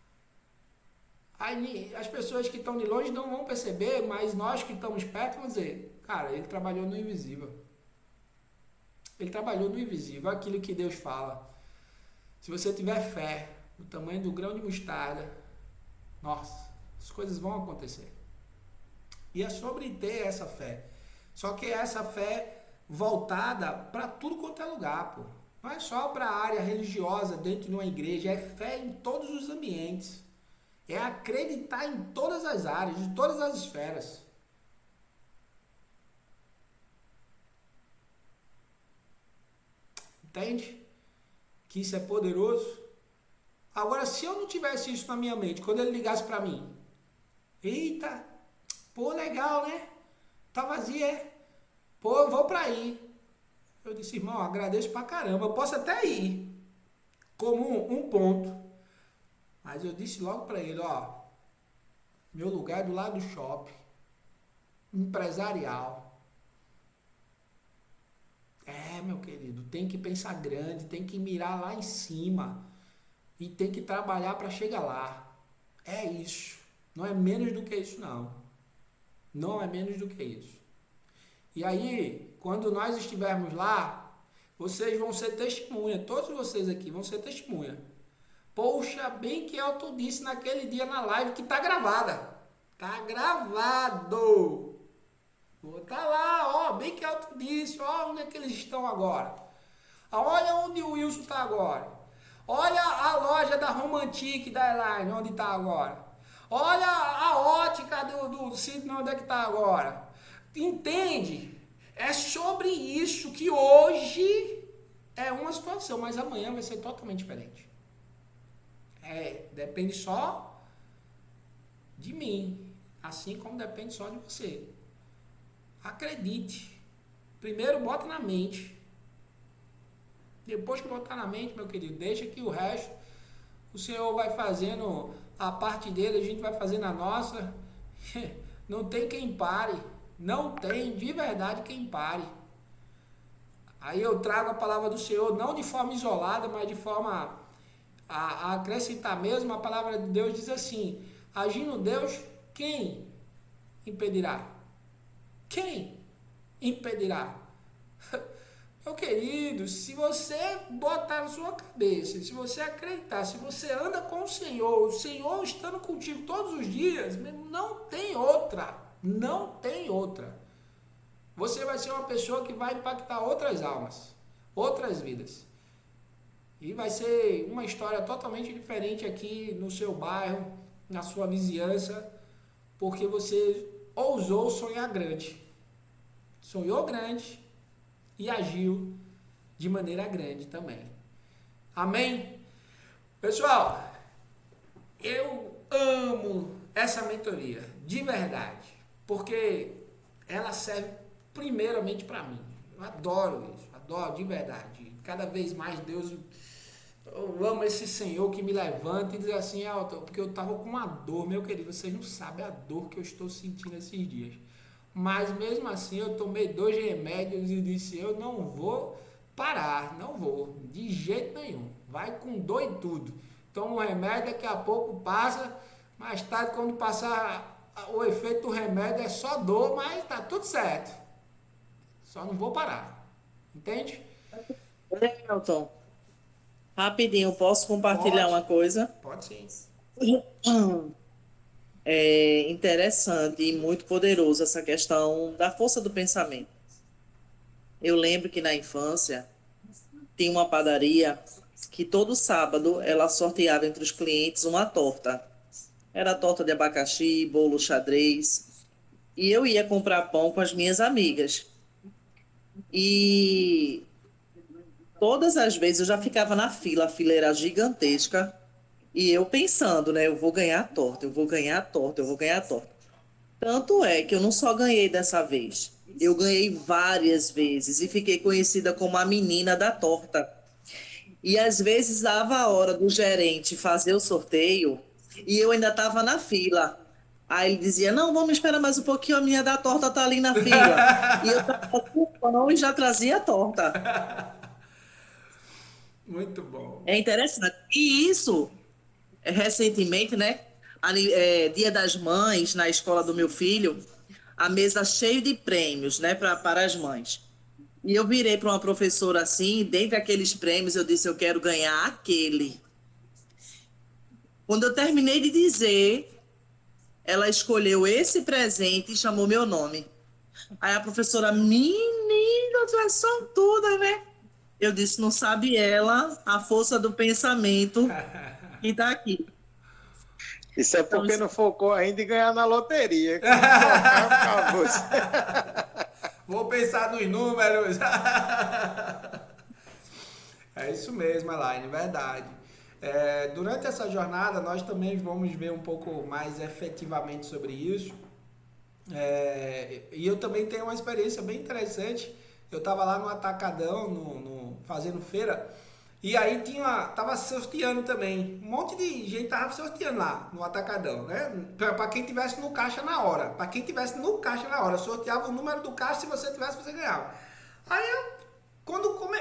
Aí as pessoas que estão de longe não vão perceber, mas nós que estamos perto vamos dizer, cara, ele trabalhou no invisível. Ele trabalhou no invisível, aquilo que Deus fala. Se você tiver fé, no tamanho do grão de mostarda, nossa, as coisas vão acontecer. E é sobre ter essa fé. Só que essa fé voltada para tudo quanto é lugar, pô. Não é só para a área religiosa dentro de uma igreja, é fé em todos os ambientes. É acreditar em todas as áreas, de todas as esferas. Entende? Que isso é poderoso. Agora, se eu não tivesse isso na minha mente, quando ele ligasse para mim, eita, pô, legal, né? Tá vazia, é? Pô, eu vou pra aí. Eu disse, irmão, agradeço pra caramba. Eu posso até ir como um ponto. Mas eu disse logo pra ele, ó. Meu lugar é do lado do shopping. Empresarial. É, meu querido, tem que pensar grande, tem que mirar lá em cima. E tem que trabalhar pra chegar lá. É isso. Não é menos do que isso, não. Não é menos do que isso. E aí, quando nós estivermos lá, vocês vão ser testemunha. Todos vocês aqui vão ser testemunha. Poxa, bem que eu disse naquele dia na live que tá gravada. Tá gravado. Tá lá, ó, bem que eu disse. Ó, onde é que eles estão agora. Olha onde o Wilson tá agora. Olha a loja da Romantic da Airline, onde tá agora. Olha a ótica do Sidney, onde é que está agora. Entende? É sobre isso que hoje é uma situação, mas amanhã vai ser totalmente diferente. Depende só de mim, assim como depende só de você. Acredite. Primeiro bota na mente. Depois que botar na mente, meu querido, deixa que o resto o Senhor vai fazendo a parte dele, a gente vai fazendo a nossa. Não tem quem pare. Não tem, de verdade, quem pare. Aí eu trago a palavra do Senhor, não de forma isolada, mas de forma a acrescentar mesmo. A palavra de Deus diz assim, agindo Deus, quem impedirá? Quem impedirá? Meu querido, se você botar na sua cabeça, se você acreditar, se você anda com o Senhor estando contigo todos os dias, não tem outra, não tem outra. Você vai ser uma pessoa que vai impactar outras almas, outras vidas. E vai ser uma história totalmente diferente aqui no seu bairro, na sua vizinhança, porque você ousou sonhar grande. Sonhou grande. E agiu de maneira grande também. Amém? Pessoal, eu amo essa mentoria, de verdade, porque ela serve primeiramente para mim. Eu adoro isso, adoro de verdade. Cada vez mais Deus Eu amo esse Senhor que me levanta e diz assim, Elton, porque eu estava com uma dor, meu querido, vocês não sabem a dor que eu estou sentindo esses dias. Mas mesmo assim eu tomei 2 remédios e disse, eu não vou parar, não vou, de jeito nenhum. Vai com dor e tudo. Toma o remédio, daqui a pouco passa, mais tarde quando passar o efeito do remédio é só dor, mas tá tudo certo. Só não vou parar. Entende? Elton, rapidinho, posso compartilhar uma coisa? Pode sim. É interessante e muito poderoso essa questão da força do pensamento. Eu lembro que na infância tinha uma padaria que todo sábado ela sorteava entre os clientes uma torta. Era torta de abacaxi, bolo xadrez. E eu ia comprar pão com as minhas amigas. E todas as vezes eu já ficava na fila, a fila era gigantesca. E eu pensando, né? Eu vou ganhar a torta, eu vou ganhar a torta, eu vou ganhar a torta. Tanto é que eu não só ganhei dessa vez, eu ganhei várias vezes e fiquei conhecida como a menina da torta. E às vezes dava a hora do gerente fazer o sorteio e eu ainda estava na fila. Aí ele dizia, não, vamos esperar mais um pouquinho, a minha da torta tá ali na fila. E eu estava com o pão e já trazia a torta. Muito bom. É interessante. E isso, recentemente, né? Dia das Mães, na escola do meu filho, a mesa cheia de prêmios, né, para as mães. E eu virei para uma professora assim, dentre aqueles prêmios, eu disse, eu quero ganhar aquele. Quando eu terminei de dizer, ela escolheu esse presente e chamou meu nome. Aí a professora, menina, tu é sortuda, né? Eu disse, não sabe ela a força do pensamento que está aqui. Isso é porque não focou ainda em ganhar na loteria. Que acabou. Vou pensar nos números. É isso mesmo, Elaine, verdade. Durante essa jornada, nós também vamos ver um pouco mais efetivamente sobre isso. E eu também tenho uma experiência bem interessante. Eu estava lá no Atacadão, fazendo feira, e aí tava sorteando também. Um monte de gente tava sorteando lá no Atacadão, né? Para quem tivesse no caixa na hora. Para quem tivesse no caixa na hora. Sorteava o número do caixa, se você tivesse, você ganhava. Aí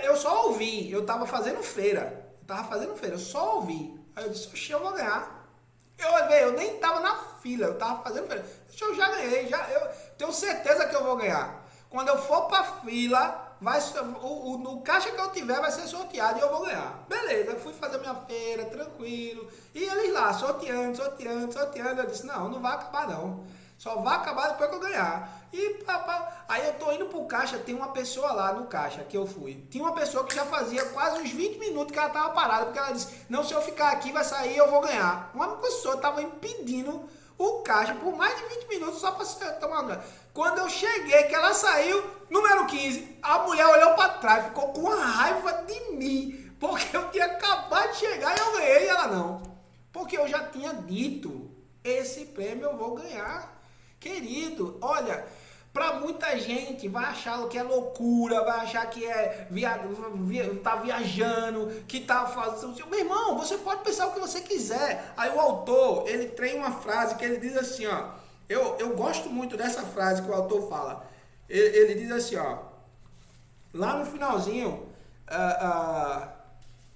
eu só ouvi, eu tava fazendo feira. Eu só ouvi. Aí eu disse, oxe, eu vou ganhar. Eu nem tava na fila, eu tava fazendo feira. Eu já ganhei, eu tenho certeza que eu vou ganhar. Quando eu for pra fila, no caixa que eu tiver vai ser sorteado e eu vou ganhar. Beleza, eu fui fazer minha feira, tranquilo. E eles lá, sorteando. Eu disse, não vai acabar não. Só vai acabar depois que eu ganhar. Aí eu tô indo pro caixa, tem uma pessoa lá no caixa que eu fui. Tinha uma pessoa que já fazia quase uns 20 minutos que ela tava parada, porque ela disse, não, se eu ficar aqui vai sair, eu vou ganhar. Uma pessoa tava impedindo o caixa por mais de 20 minutos só pra tomar uma. Quando eu cheguei, que ela saiu, número 15, a mulher olhou pra trás, ficou com uma raiva de mim, porque eu tinha acabado de chegar e eu ganhei e ela não. Porque eu já tinha dito, esse prêmio eu vou ganhar. Querido, olha, pra muita gente vai achar que é loucura, vai achar que tá viajando, que tá fazendo... Meu irmão, você pode pensar o que você quiser. Aí o autor, ele tem uma frase que ele diz assim, ó, eu gosto muito dessa frase que o autor fala. Ele diz assim, ó, lá no finalzinho,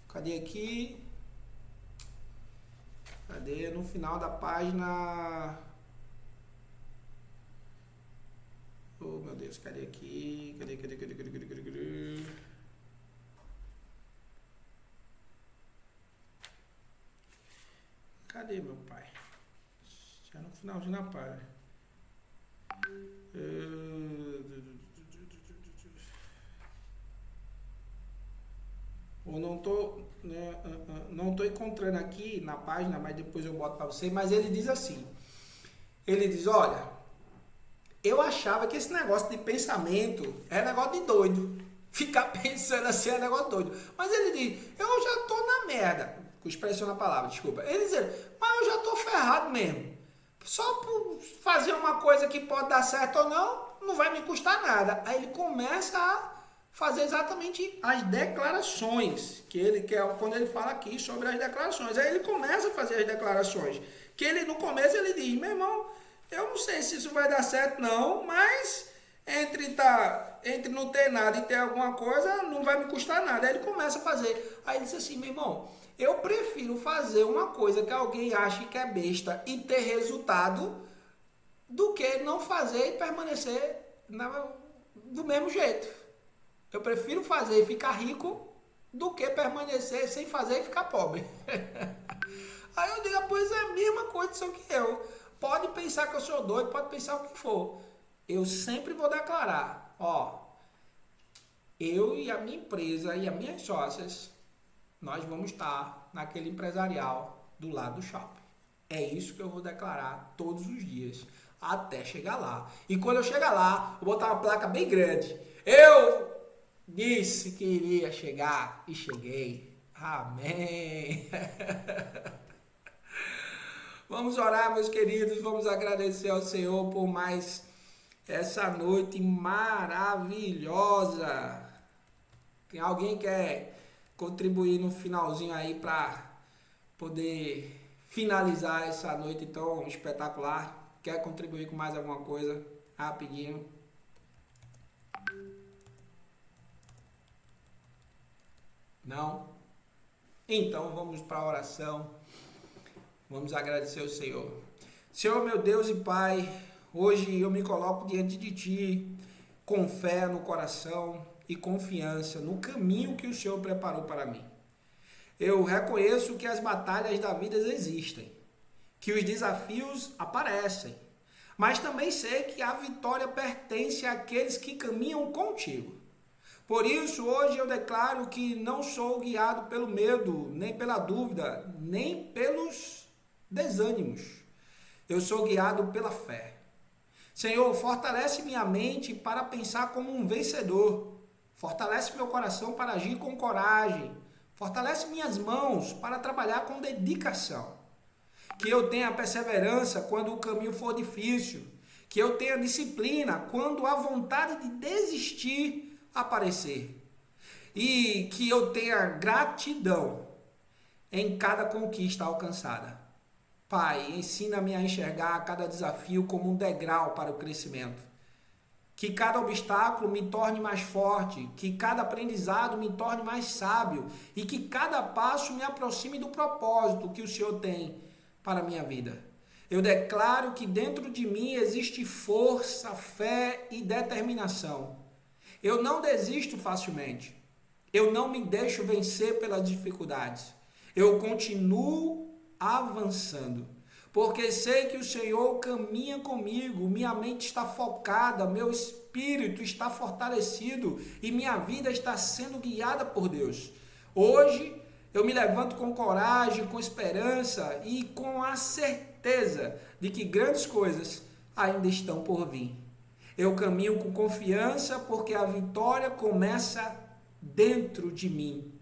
cadê aqui? Cadê? No final da página... Oh, meu Deus, cadê aqui? Cadê? Cadê, meu pai? Já no finalzinho da página. Eu não tô encontrando aqui na página, mas depois eu boto para você. Mas ele diz assim, ele diz, olha, eu achava que esse negócio de pensamento é negócio de doido. Ficar pensando assim é negócio doido. Mas ele diz, eu já tô na merda. Com expressão na palavra, desculpa. Ele diz, mas eu já tô ferrado mesmo. Só por fazer uma coisa que pode dar certo ou não, não vai me custar nada. Aí ele começa a fazer exatamente as declarações, que é quando ele fala aqui sobre as declarações. Aí ele começa a fazer as declarações, que ele no começo ele diz, meu irmão, eu não sei se isso vai dar certo não, mas entre não ter nada e ter alguma coisa, não vai me custar nada. Aí ele começa a fazer. Aí ele disse assim, meu irmão, eu prefiro fazer uma coisa que alguém acha que é besta e ter resultado do que não fazer e permanecer do mesmo jeito. Eu prefiro fazer e ficar rico do que permanecer sem fazer e ficar pobre. Aí eu digo, pois é a mesma condição que eu. Pode pensar que eu sou doido, pode pensar o que for. Eu sempre vou declarar, eu e a minha empresa e as minhas sócias, nós vamos estar naquele empresarial do lado do shopping. É isso que eu vou declarar todos os dias, até chegar lá. E quando eu chegar lá, eu vou botar uma placa bem grande. Eu disse que iria chegar e cheguei. Amém. Vamos orar, meus queridos, vamos agradecer ao Senhor por mais essa noite maravilhosa. Tem alguém que quer contribuir no finalzinho aí para poder finalizar essa noite tão espetacular? Quer contribuir com mais alguma coisa? Rapidinho. Não? Então vamos para a oração. Vamos agradecer ao Senhor. Senhor, meu Deus e Pai, hoje eu me coloco diante de Ti com fé no coração e confiança no caminho que o Senhor preparou para mim. Eu reconheço que as batalhas da vida existem, que os desafios aparecem, mas também sei que a vitória pertence àqueles que caminham contigo. Por isso, hoje eu declaro que não sou guiado pelo medo, nem pela dúvida, nem pelos desânimos. Eu sou guiado pela fé. Senhor, fortalece minha mente para pensar como um vencedor. Fortalece meu coração para agir com coragem. Fortalece minhas mãos para trabalhar com dedicação. Que eu tenha perseverança quando o caminho for difícil. Que eu tenha disciplina quando a vontade de desistir aparecer. E que eu tenha gratidão em cada conquista alcançada. Pai, ensina-me a enxergar cada desafio como um degrau para o crescimento. Que cada obstáculo me torne mais forte, que cada aprendizado me torne mais sábio e que cada passo me aproxime do propósito que o Senhor tem para a minha vida. Eu declaro que dentro de mim existe força, fé e determinação. Eu não desisto facilmente. Eu não me deixo vencer pelas dificuldades. Eu continuo avançando, porque sei que o Senhor caminha comigo, minha mente está focada, meu espírito está fortalecido e minha vida está sendo guiada por Deus. Hoje eu me levanto com coragem, com esperança e com a certeza de que grandes coisas ainda estão por vir. Eu caminho com confiança porque a vitória começa dentro de mim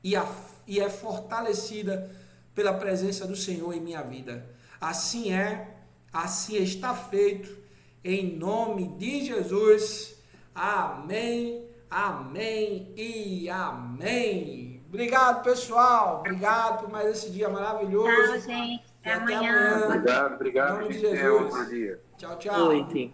e é fortalecida pela presença do Senhor em minha vida. Assim assim está feito, em nome de Jesus. Amém, amém e amém. Obrigado, pessoal. Obrigado por mais esse dia maravilhoso. Tchau, gente. Até amanhã. Obrigado. Em nome de Jesus. Outro dia. Tchau, tchau. Noite.